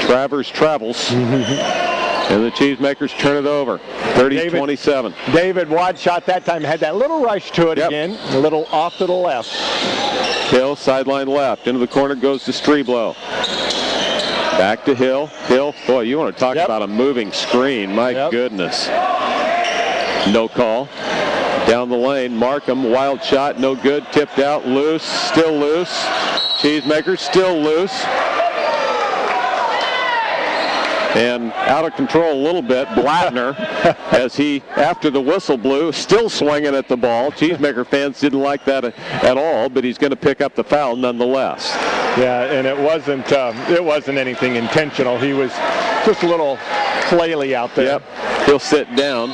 Travers travels. And the Cheesemakers turn it over. 30-27.
David Watt shot that time, had that little rush to it again, a little off to the left.
Hill, sideline left. Into the corner goes to Streblow. Back to Hill. Hill, boy, you want to talk about a moving screen. My goodness. No call. Down the lane, Markham, wild shot, no good, tipped out, loose, still loose. Cheesemakers still loose. And out of control a little bit, Blattner, as he, after the whistle blew, still swinging at the ball. Cheesemaker fans didn't like that at all, but he's going to pick up the foul nonetheless.
Yeah, and it wasn't anything intentional. He was just a little flaily out there.
Yep, he'll sit down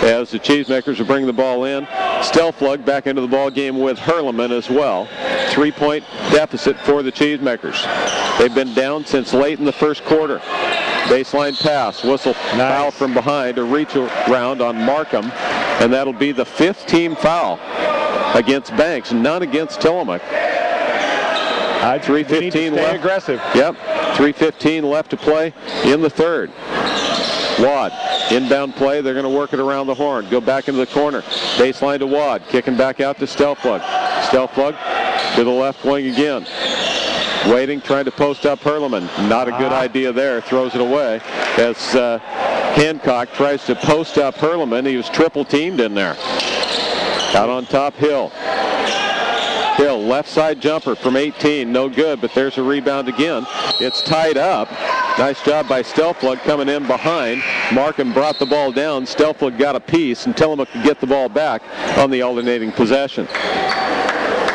as the Cheesemakers will bring the ball in. Stelflug back into the ball game with Hurleman as well. 3-point deficit for the Cheesemakers. They've been down since late in the first quarter. Baseline pass, whistle, foul from behind, a reach around on Markham, and that'll be the 5th team foul against Banks, none against Tillamook. 3:15 left.
Aggressive.
Yep, 3:15 left to play in the third. Wad, inbound play, they're going to work it around the horn. Go back into the corner. Baseline to Wad, kicking back out to Stelflug. Stelflug to the left wing again. Waiting, trying to post up Hurleman. Not a good idea there, throws it away. As Hancock tries to post up Hurleman, he was triple teamed in there. Out on top, Hill. Hill, left side jumper from 18, no good, but there's a rebound again. It's tied up. Nice job by Stelflug coming in behind. Markham brought the ball down. Stelflug got a piece, and Tillamook could get the ball back on the alternating possession.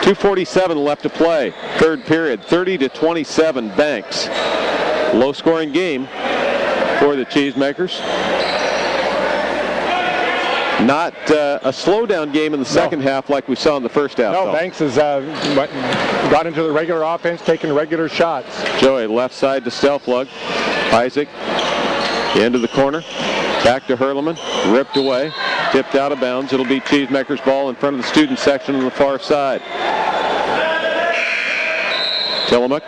2:47 left to play. Third period, 30-27 Banks. Low scoring game for the Cheesemakers. Not a slowdown game in the second half like we saw in the first half.
No, Banks has got into the regular offense, taking regular shots.
Joey, left side to Stelflug. Isaac, into the corner. Back to Hurleman. Ripped away. Tipped out of bounds. It'll be Cheesemakers' ball in front of the student section on the far side. Tillamook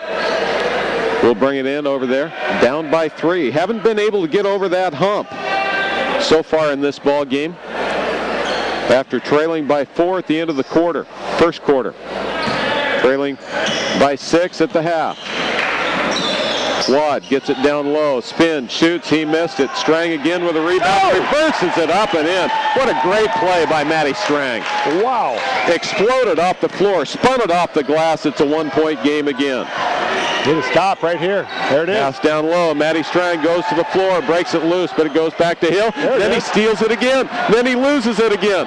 will bring it in over there. Down by 3. Haven't been able to get over that hump so far in this ball game, after trailing by 4 at the end of the quarter, first quarter. Trailing by 6 at the half. Wad gets it down low, spins, shoots, he missed it. Strang again with a rebound, reverses it up and in. What a great play by Matty Strang.
Wow.
Exploded off the floor, spun it off the glass. It's a 1-point game again.
Need a stop right here. There it is.
Pass down low. Matty Strang goes to the floor, breaks it loose, but it goes back to Hill. Then he steals it again. Then he loses it again.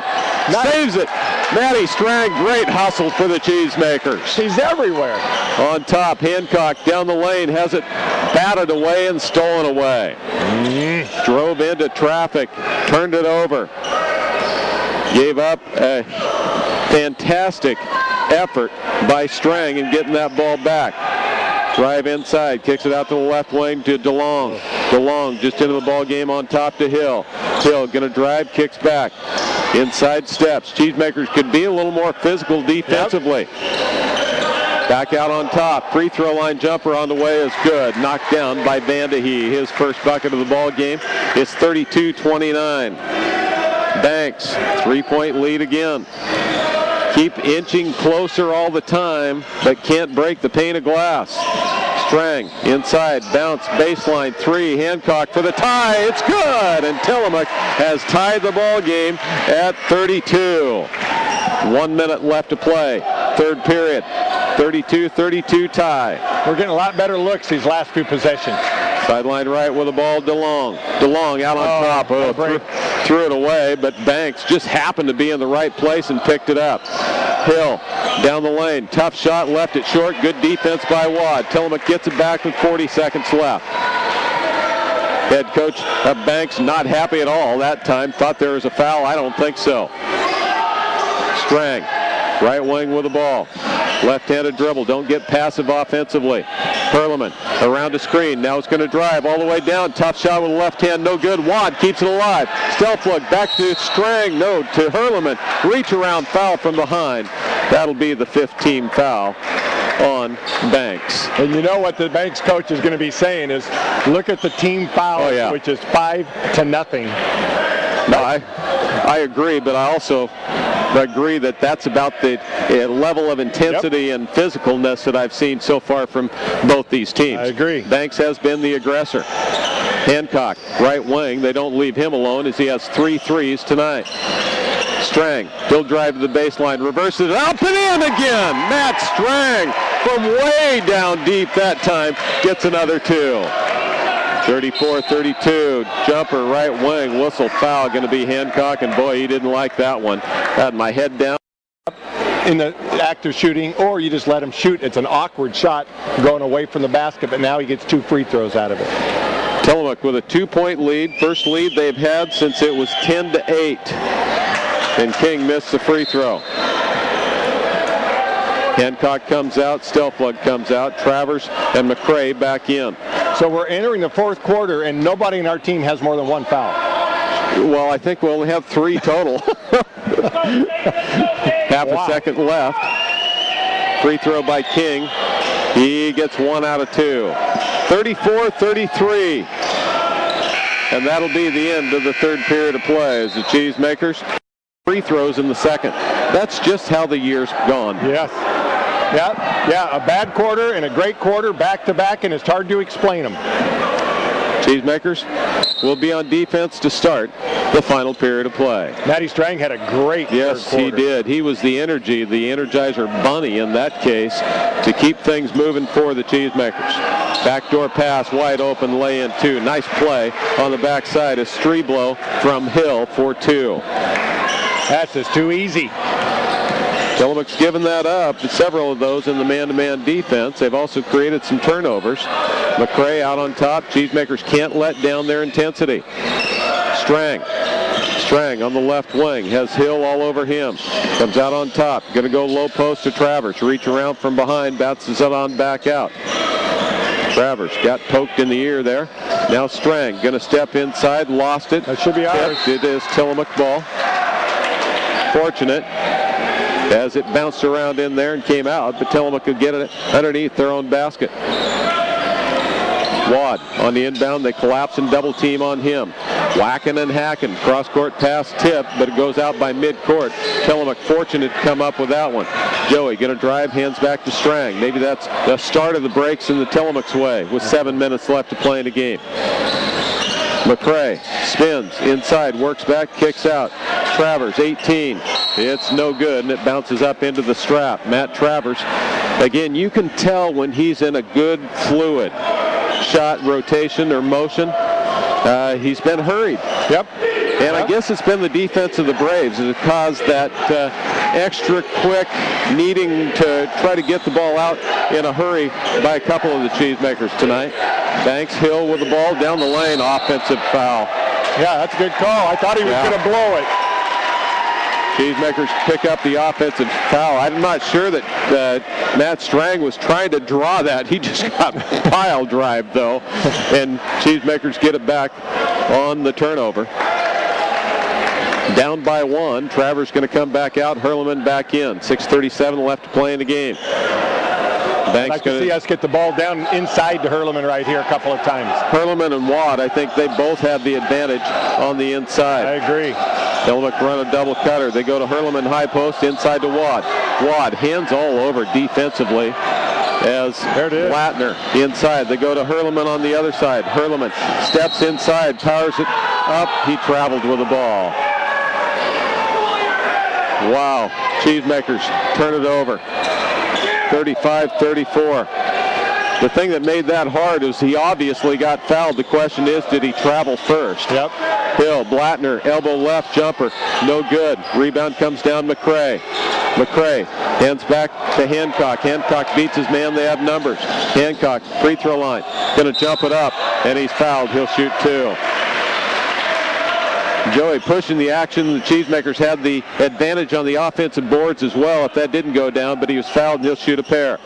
Nice. Saves it. Matty Strang, great hustle for the Cheesemakers.
He's everywhere.
On top, Hancock down the lane, has it batted away and stolen away. Drove into traffic, turned it over. Gave up a fantastic effort by Strang in getting that ball back. Drive inside, kicks it out to the left wing to DeLong. DeLong just into the ball game on top to Hill. Hill gonna drive, kicks back. Inside steps. Cheesemakers could be a little more physical defensively. Back out on top. Free throw line jumper on the way is good. Knocked down by Vandehee. His first bucket of the ball game is 32-29. Banks, 3-point lead again. Keep inching closer all the time, but can't break the pane of glass. Strang inside, bounce, baseline three, Hancock for the tie. It's good, and Tillamook has tied the ball game at 32. 1 minute left to play. Third period. 32-32 tie.
We're getting a lot better looks these last few possessions.
Sideline right with the ball, DeLong. DeLong out on top. Threw it away, but Banks just happened to be in the right place and picked it up. Hill down the lane. Tough shot, left it short. Good defense by Wad. Tillamook gets it back with 40 seconds left. Head coach of Banks not happy at all that time. Thought there was a foul. I don't think so. Strang, right wing with the ball. Left-handed dribble. Don't get passive offensively. Hurleman around the screen. Now it's going to drive all the way down. Tough shot with the left hand. No good. Wad keeps it alive. Stelflug back to Strang. No, to Hurleman. Reach around foul from behind. That'll be the 15th foul on Banks.
And you know what the Banks coach is going to be saying is, look at the team foul, which is 5-0.
No, I agree, but I also agree that that's about the level of intensity and physicalness that I've seen so far from both these teams.
I agree.
Banks has been the aggressor. Hancock, right wing. They don't leave him alone as he has 3 threes tonight. Strang, he'll drive to the baseline, reverses it up and in again. Matt Strang from way down deep that time gets another 2. 34-32, jumper right wing, whistle foul, going to be Hancock, and boy, he didn't like that one. Had my head down.
In the act of shooting, or you just let him shoot. It's an awkward shot going away from the basket, but now he gets 2 free throws out of it.
Tillamook with a 2-point lead, first lead they've had since it was 10-8, and King missed the free throw. Hancock comes out, Stelflug comes out, Travers and McCrae back in.
So we're entering the fourth quarter, and nobody in our team has more than 1 foul.
Well, I think we only have 3 total. Half a second left. Free throw by King. He gets 1 out of 2. 34-33. And that'll be the end of the third period of play as the Cheesemakers free throws in the second. That's just how the year's gone.
Yes. Yeah, a bad quarter and a great quarter back-to-back, and it's hard to explain them.
Cheesemakers will be on defense to start the final period of play.
Matty Strang had a great
Yes,
third quarter.
he did. He was the energy, the Energizer Bunny in that case to keep things moving for the Cheesemakers. Backdoor pass, wide open, lay-in 2. Nice play on the backside. A Streblow from Hill for 2.
That's just too easy.
Tillamook's given that up, several of those in the man-to-man defense. They've also created some turnovers. McCrae out on top. Cheesemakers can't let down their intensity. Strang on the left wing, has Hill all over him. Comes out on top, going to go low post to Travers. Reach around from behind, bounces it on back out. Travers got poked in the ear there. Now Strang going to step inside, lost it.
That should be ours.
It is Tillamook ball. Fortunate as it bounced around in there and came out, but Tillamook could get it underneath their own basket. Wad on the inbound, they collapse and double team on him. Whacking and hacking, cross-court pass tip, but it goes out by mid-court. Tillamook fortunate to come up with that one. Joey going to drive, hands back to Strang. Maybe that's the start of the breaks in the Tillamook's way with 7 minutes left to play in the game. McCrae spins inside, works back, kicks out. Travers, 18. It's no good, and it bounces up into the strap. Matt Travers, again, you can tell when he's in a good fluid shot, rotation, or motion. He's been hurried.
Yep.
And I guess it's been the defense of the Braves that has caused that extra quick needing to try to get the ball out in a hurry by a couple of the Cheesemakers tonight. Banks, Hill with the ball down the lane, offensive foul.
Yeah, that's a good call. I thought he was going to blow it.
Cheesemakers pick up the offensive foul. I'm not sure that Matt Strang was trying to draw that. He just got pile drive though, and Cheesemakers get it back on the turnover. Down by 1. Travers going to come back out. Hurleman back in. 6:37 left to play in the game.
I'd like to see us get the ball down inside to Hurleman right here a couple of times.
Hurleman and Wad, I think they both have the advantage on the inside.
I agree.
Tillamook run a double cutter. They go to Hurleman high post inside to Wad. Wad hands all over defensively. as Blattner inside. They go to Hurleman on the other side. Hurleman steps inside, powers it up. He traveled with the ball. Wow. Cheesemakers turn it over. 35-34. The thing that made that hard is he obviously got fouled. The question is, did he travel first?
Yep.
Hill, Blattner, elbow left jumper, no good. Rebound comes down McCray. McCray hands back to Hancock. Hancock beats his man. They have numbers. Hancock, free throw line. Going to jump it up, and he's fouled. He'll shoot 2. Joey pushing the action. The Cheesemakers had the advantage on the offensive boards as well if that didn't go down, but he was fouled, and he'll shoot a pair.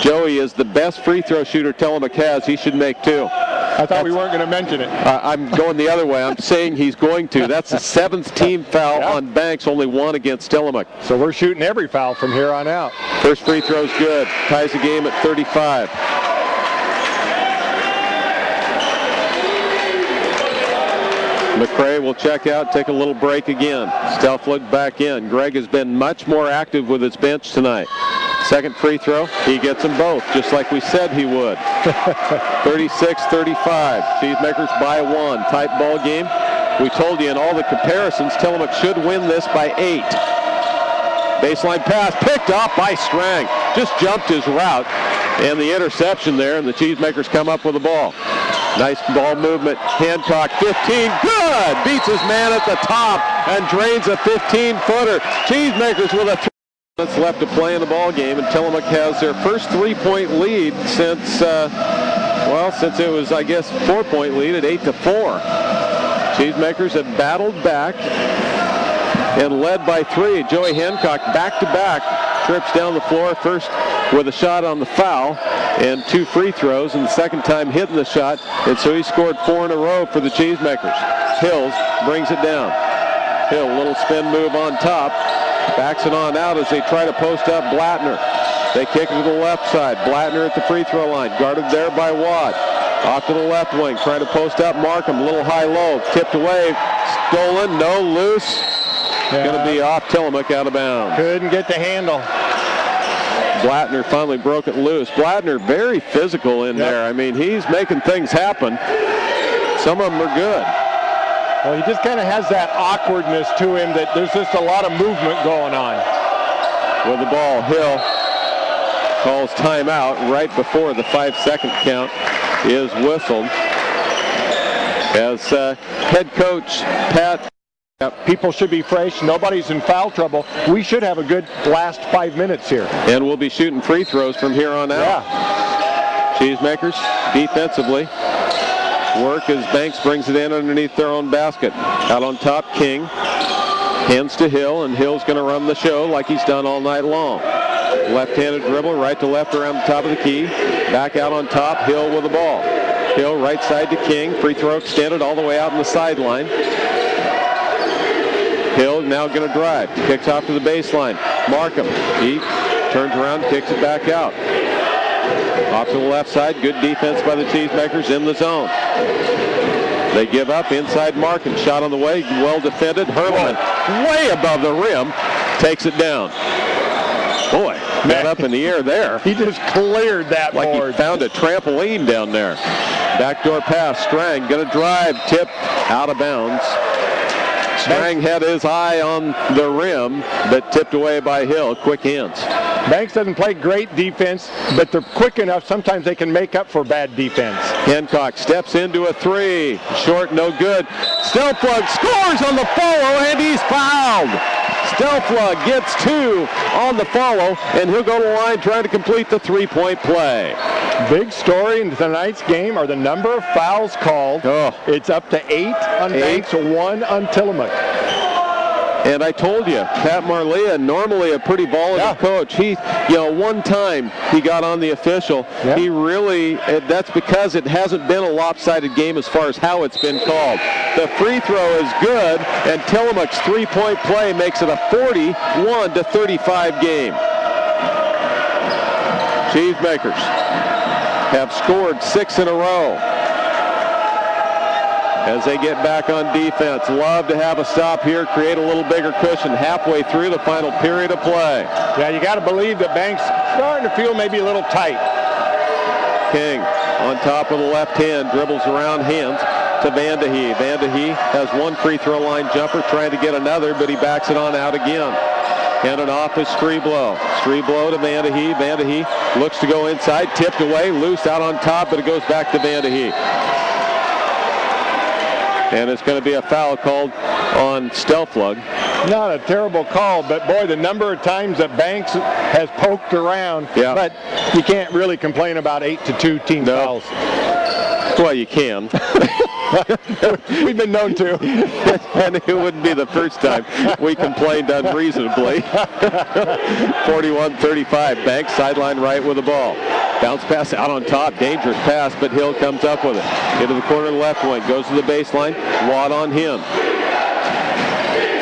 Joey is the best free throw shooter Tillamook has. He should make 2.
I thought we weren't going to mention it.
I'm going the other way. I'm saying he's going to. That's the 7th team foul on Banks, only 1 against Tillamook.
So we're shooting every foul from here on out.
First free throw's good. Ties the game at 35. McCray will check out, take a little break again. Stelflug back in. Greg has been much more active with his bench tonight. Second free throw, he gets them both, just like we said he would. 36-35. Cheesemakers by 1. Tight ball game. We told you in all the comparisons, Tillamook should win this by 8. Baseline pass picked up by Strang. Just jumped his route. And the interception there, and the Cheesemakers come up with the ball. Nice ball movement. Hancock, 15. Good! Beats his man at the top and drains a 15-footer. Cheesemakers with a 3 minutes left to play in the ball game, and Tillamook has their first 3-point lead since, since it was, I guess, 4-point lead at 8-4. Cheesemakers have battled back and led by 3. Joey Hancock back-to-back trips down the floor, first with a shot on the foul and 2 free throws, and the second time hitting the shot, and so he scored 4 in a row for the Cheesemakers. Hills brings it down. Hill, little spin move on top, backs it on out as they try to post up Blattner. They kick it to the left side. Blattner at the free throw line, guarded there by Watt. Off to the left wing, trying to post up Markham, little high-low, tipped away, stolen, no, loose. Going to be off Tillamook, out of bounds.
Couldn't get the handle.
Blattner finally broke it loose. Blattner very physical in there. I mean, he's making things happen. Some of them are good.
Well, he just kind of has that awkwardness to him that there's just a lot of movement going on.
With the ball, Hill calls timeout right before the 5-second count is whistled. As head coach Pat.
People should be fresh. Nobody's in foul trouble. We should have a good last 5 minutes here.
And we'll be shooting free throws from here on out. Yeah. Cheesemakers defensively work as Banks brings it in underneath their own basket. Out on top, King. Hands to Hill, and Hill's going to run the show like he's done all night long. Left-handed dribble, right to left around the top of the key. Back out on top, Hill with the ball. Hill right side to King. Free throw extended all the way out on the sideline. Hill now going to drive. Kicks off to the baseline. Markham. He turns around, kicks it back out. Off to the left side. Good defense by the Cheesemakers in the zone. They give up inside Markham. Shot on the way. Well defended. Hurleman way above the rim. Takes it down. Boy, got up in the air there.
He just cleared that
like
board.
He found a trampoline down there. Backdoor pass. Strang going to drive. Tip out of bounds. Strang had his eye on the rim, but tipped away by Hill. Quick hands.
Banks doesn't play great defense, but they're quick enough. Sometimes they can make up for bad defense.
Hancock steps into a 3. Short, no good. Stelflug scores on the follow, and he's fouled. Stelflug gets 2 on the follow, and he'll go to the line trying to complete the 3-point play.
Big story in tonight's game are the number of fouls called.
Oh.
It's up to 8 on Banks, 1 on Tillamook.
And I told you, Pat Marlia, normally a pretty volatile coach. He, one time he got on the official. Yeah. He really, that's because it hasn't been a lopsided game as far as how it's been called. The free throw is good, and Tillamook's 3-point play makes it a 41-35 game. Cheesemakers have scored 6 in a row. as they get back on defense. Love to have a stop here, create a little bigger cushion halfway through the final period of play.
Yeah, you got to believe that Banks starting to feel maybe a little tight.
King on top of the left hand, dribbles around hands to Vandehee. Vandehee has one free throw line jumper, trying to get another, but he backs it on out again. Handed off is Streblow. Streblow to Vandehee. Vandehee looks to go inside, tipped away, loose out on top, but it goes back to Vandehee. And it's going to be a foul called on Stelflug.
Not a terrible call, but boy, the number of times that Banks has poked around, but you can't really complain about 8-2 team fouls.
Well, you can.
We've been known to.
And it wouldn't be the first time we complained unreasonably. 41-35. Banks sideline right with the ball. Bounce pass out on top. Dangerous pass, but Hill comes up with it. Into the corner of the left wing. Goes to the baseline. Watt on him.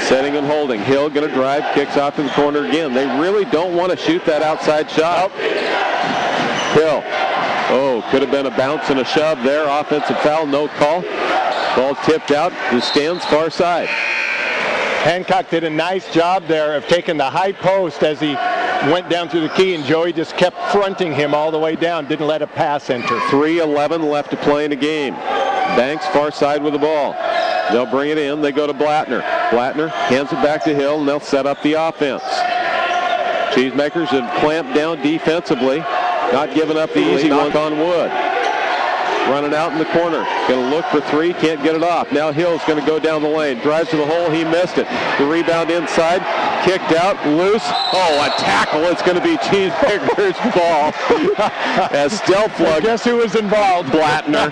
Setting and holding. Hill going to drive. Kicks off to the corner again. They really don't want to shoot that outside shot. Hill. Oh, could have been a bounce and a shove there. Offensive foul, no call. Ball tipped out to stands far side.
Hancock did a nice job there of taking the high post as he went down through the key, and Joey just kept fronting him all the way down, didn't let a pass enter.
3:11 left to play in the game. Banks far side with the ball. They'll bring it in. They go to Blattner. Blattner hands it back to Hill, and they'll set up the offense. Cheesemakers have clamped down defensively. Not giving up the easy one on Wood. Running out in the corner. Going to look for three. Can't get it off. Now Hill's going to go down the lane. Drives to the hole. He missed it. The rebound inside. Kicked out. Loose. Oh, a tackle. It's going to be Cheesemakers' ball. As Stelflug.
Guess who was involved?
Blattner.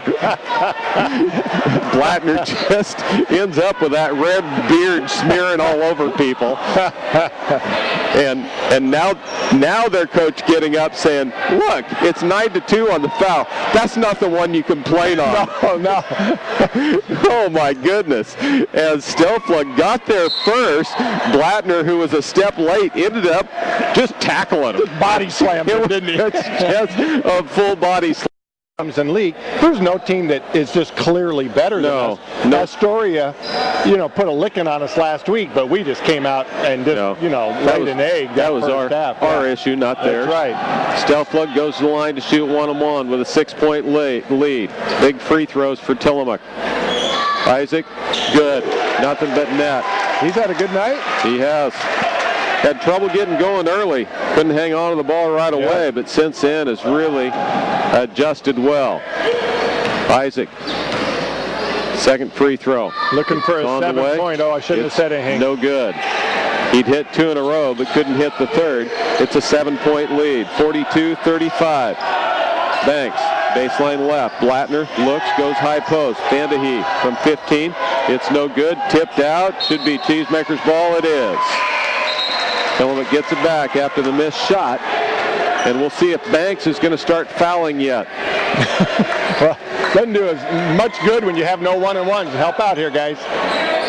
Blattner just ends up with that red beard smearing all over people. And now their coach getting up saying, look, it's 9-2 on the foul. That's not the one you complain on.
No.
Oh my goodness. As Stelflug got there first, Blattner, who was a step late, ended up just tackling him.
Body slammed him, didn't he?
It's just a full body slam.
And league, there's no team that is just clearly better than us.
No.
Astoria, put a licking on us last week, but we just came out and just, laid an egg.
That was our issue, not theirs.
That's right.
Stelflug goes to the line to shoot one-on-one with a 6-point lead. Big free throws for Tillamook. Isaac, good. Nothing but net.
He's had a good night.
He has. Had trouble getting going early. Couldn't hang on to the ball right away, but since then has really adjusted well. Isaac, second free throw.
Looking for a 7-point. Oh, I shouldn't have said anything.
No good. He'd hit two in a row, but couldn't hit the third. It's a 7-point lead, 42-35. Banks, baseline left. Blattner looks, goes high post. Vandehee from 15. It's no good. Tipped out. Should be Cheesemaker's ball. It is. Tillamook gets it back after the missed shot, and we'll see if Banks is going to start fouling yet.
Well, doesn't do as much good when you have no one-on-ones. Help out here, guys.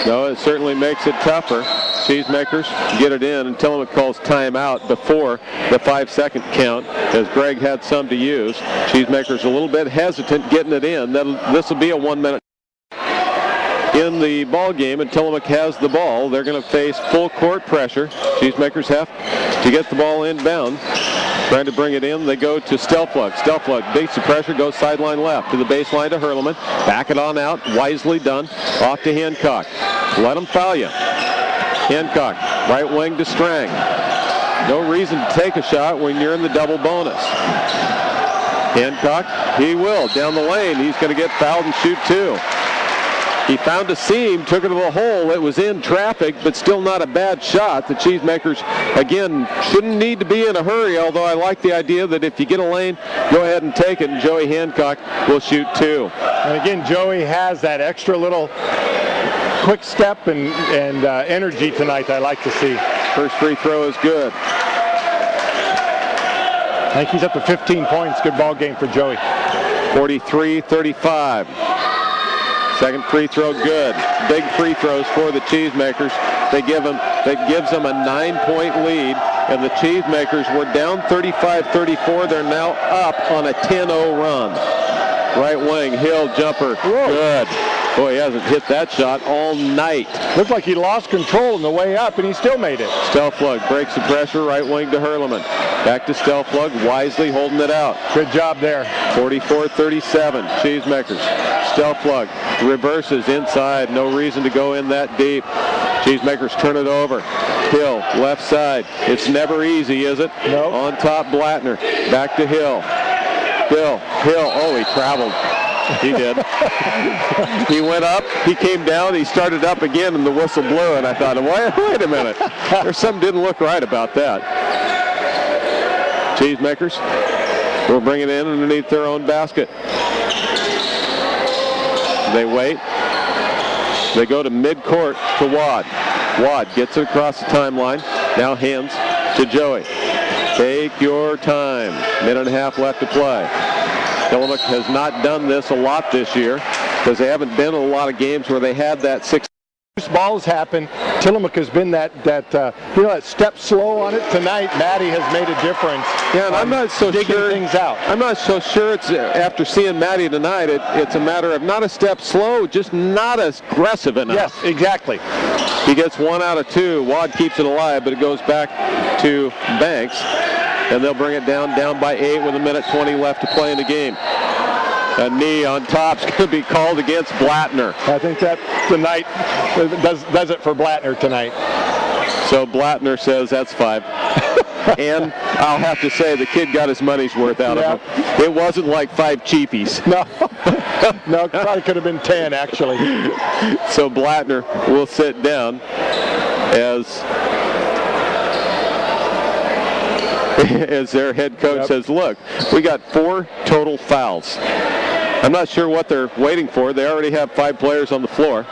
No, it certainly makes it tougher. Cheesemakers get it in, and Tillamook calls timeout before the 5-second count, as Greg had some to use. Cheesemakers a little bit hesitant getting it in. This will be a 1-minute in the ball game, and Tillamook has the ball. They're going to face full court pressure. Cheesemakers have to get the ball inbound. Trying to bring it in. They go to Stelflug. Stelflug beats the pressure, goes sideline left to the baseline to Hurleman. Back it on out. Wisely done. Off to Hancock. Let him foul you. Hancock, right wing to Strang. No reason to take a shot when you're in the double bonus. Hancock, he will. Down the lane. He's going to get fouled and shoot two. He found a seam, took it to the hole. It was in traffic, but still not a bad shot. The Cheesemakers, again, shouldn't need to be in a hurry, although I like the idea that if you get a lane, go ahead and take it, and Joey Hancock will shoot two.
And again, Joey has that extra little quick step and energy tonight I like to see.
First free throw is good.
I think he's up to 15 points. Good ball game for Joey.
43-35. Second free throw good. Big free throws for the Cheesemakers. That gives them a 9-point lead, and the Cheesemakers were down 35-34. They're now up on a 10-0 run. Right wing, Hill jumper, good. Boy, he hasn't hit that shot all night.
Looked like he lost control on the way up, and he still made it.
Stelflug breaks the pressure, right wing to Herleman. Back to Stelflug, wisely holding it out.
Good job there.
44-37, Cheesemakers. Stelflug reverses inside, no reason to go in that deep. Cheesemakers turn it over. Hill, left side. It's never easy, is it?
No.
On top, Blattner. Back to Hill. Hill. Oh, he traveled. He did. He went up, he came down, he started up again, and the whistle blew, and I thought, wait a minute. There's something didn't look right about that. Cheesemakers will bring it in underneath their own basket. They wait. They go to midcourt to Wad. Wad gets it across the timeline. Now hands to Joey. Take your time. Minute and a half left to play. Tillamook has not done this a lot this year because they haven't been in a lot of games where they had that 6.
Balls happen. Tillamook has been that step slow on it tonight. Maddie has made a difference.
Yeah, and I'm not so sure
things out.
I'm not so sure it's after seeing Maddie tonight. It's a matter of not a step slow, just not as aggressive enough.
Yes, exactly.
He gets 1 out of 2. Wad keeps it alive, but it goes back to Banks, and they'll bring it down by 8 with 1:20 left to play in the game. A knee on top's going to be called against Blattner.
I think that tonight does it for Blattner tonight.
So Blattner says that's 5. And I'll have to say the kid got his money's worth out of him. It wasn't like 5 cheapies.
No, no, probably could have been 10 actually.
So Blattner will sit down as their head coach says, look, we got 4 total fouls. I'm not sure what they're waiting for. They already have 5 players on the floor.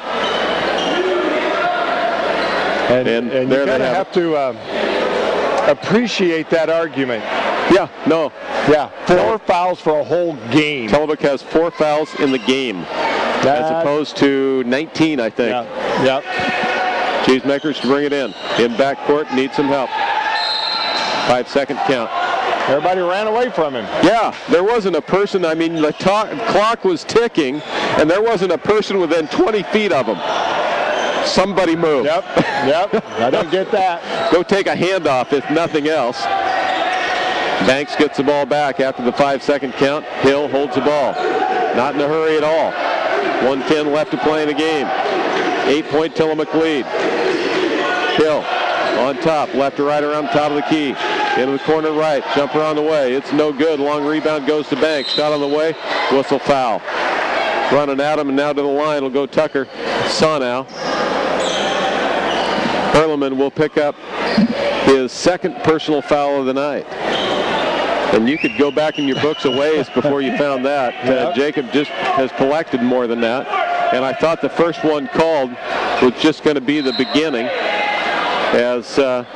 And you're going to have to appreciate that argument.
Yeah, no.
Yeah, 4 fouls for a whole game.
Tillamook has 4 fouls in the game, as opposed to 19, I think.
Yeah.
Cheesemakers to bring it in. In backcourt, need some help. 5-second count.
Everybody ran away from him.
Yeah, there wasn't a person. I mean, the clock was ticking, and there wasn't a person within 20 feet of him. Somebody moved.
Yep. I don't get that.
Go take a handoff, if nothing else. Banks gets the ball back after the 5-second count. Hill holds the ball. Not in a hurry at all. 1:10 left to play in the game. 8-point Tillamook lead. Hill on top, left to right around top of the key. Into the corner right, jumper on the way. It's no good. Long rebound goes to Banks. Shot on the way, whistle foul. Running at him, and now to the line will go Tucker Sonow. Herleman will pick up his 2nd personal foul of the night. And you could go back in your books a ways before you found that. Jacob just has collected more than that. And I thought the first one called was just going to be the beginning, as the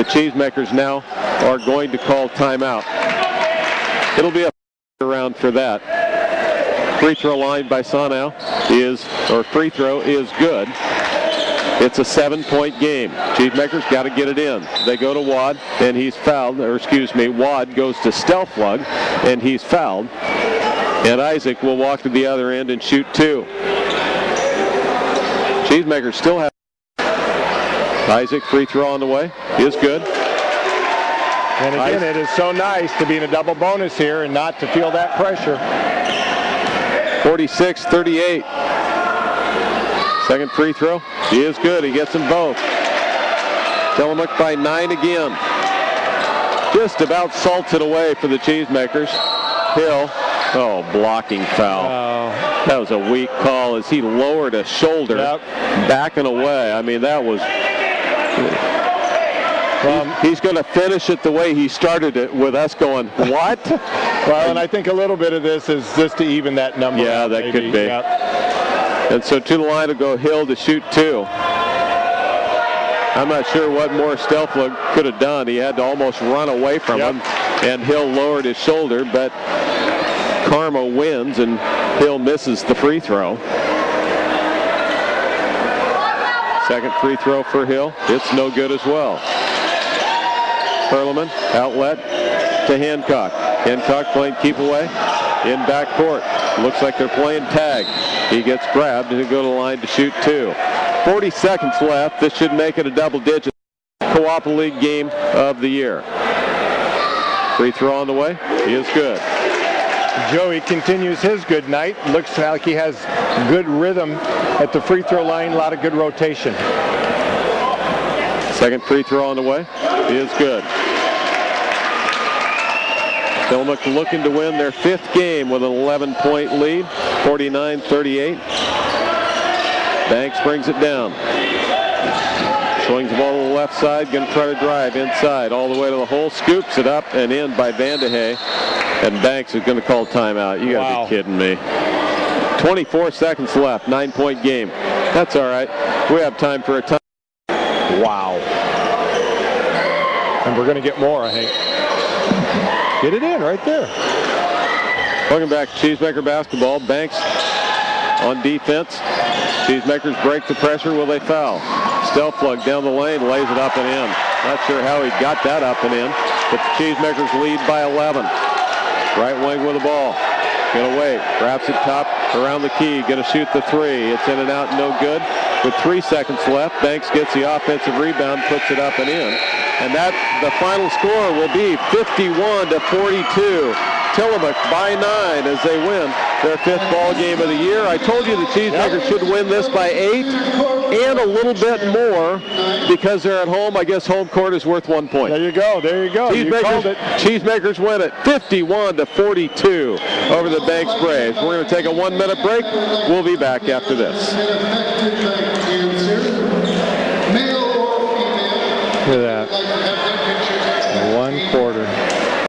Cheesemakers now are going to call timeout. It'll be a round for that. Free throw line by Sonow free throw is good. It's a 7-point game. Cheesemakers got to get it in. They go to Wad, and he's fouled. Wad goes to Stelflug, and he's fouled. And Isaac will walk to the other end and shoot 2. Cheesemakers still have Isaac, free throw on the way, is good.
And again, it is so nice to be in a double bonus here and not to feel that pressure.
46-38. Second free throw, he is good. He gets them both. Tillamook by 9 again. Just about salted away for the Cheesemakers. Hill, blocking foul. That was a weak call as he lowered a shoulder, backing away. I mean, that was... He's going to finish it the way he started it, with us going, what?
Well, and I think a little bit of this is just to even that number.
Yeah, that could be. Yep. And so to the line will go Hill to shoot 2. I'm not sure what more Stelflug could have done. He had to almost run away from him, and Hill lowered his shoulder, but Karma wins, and Hill misses the free throw. Second free throw for Hill. It's no good as well. Herleman, outlet to Hancock. Hancock playing keep away in backcourt. Looks like they're playing tag. He gets grabbed and he'll go to the line to shoot 2. 40 seconds left. This should make it a double-digit Co-op League game of the year. Free throw on the way. He is good.
Joey continues his good night. Looks like he has good rhythm at the free throw line. A lot of good rotation.
Second free throw on the way. He is good. Tillamook looking to win their 5th game with an 11-point lead, 49-38. Banks brings it down. Swings the ball to the left side, going to try to drive inside all the way to the hole, scoops it up and in by Vandehay. And Banks is going to call timeout. You got to be kidding me. 24 seconds left, 9-point game. That's all right. We have time for a time.
Wow. And we're going to get more, I think. Get it in right there.
Welcome back to Cheesemaker Basketball. Banks on defense. Cheesemakers break the pressure. Will they foul? Stelflug down the lane, lays it up and in. Not sure how he got that up and in, but the Cheesemakers lead by 11. Right wing with the ball. Gonna wait. Wraps it top around the key. Gonna shoot the 3. It's in and out, no good. With 3 seconds left, Banks gets the offensive rebound, puts it up and in. And that the final score will be 51-42. Tillamook by 9 as they win their 5th ball game of the year. I told you the Cheesemakers should win this by 8 and a little bit more because they're at home. I guess home court is worth 1 point.
There you go. There you go.
Cheesemakers win it 51-42 over the Banks Braves. We're going to take a 1-minute break. We'll be back after this.
Look at that.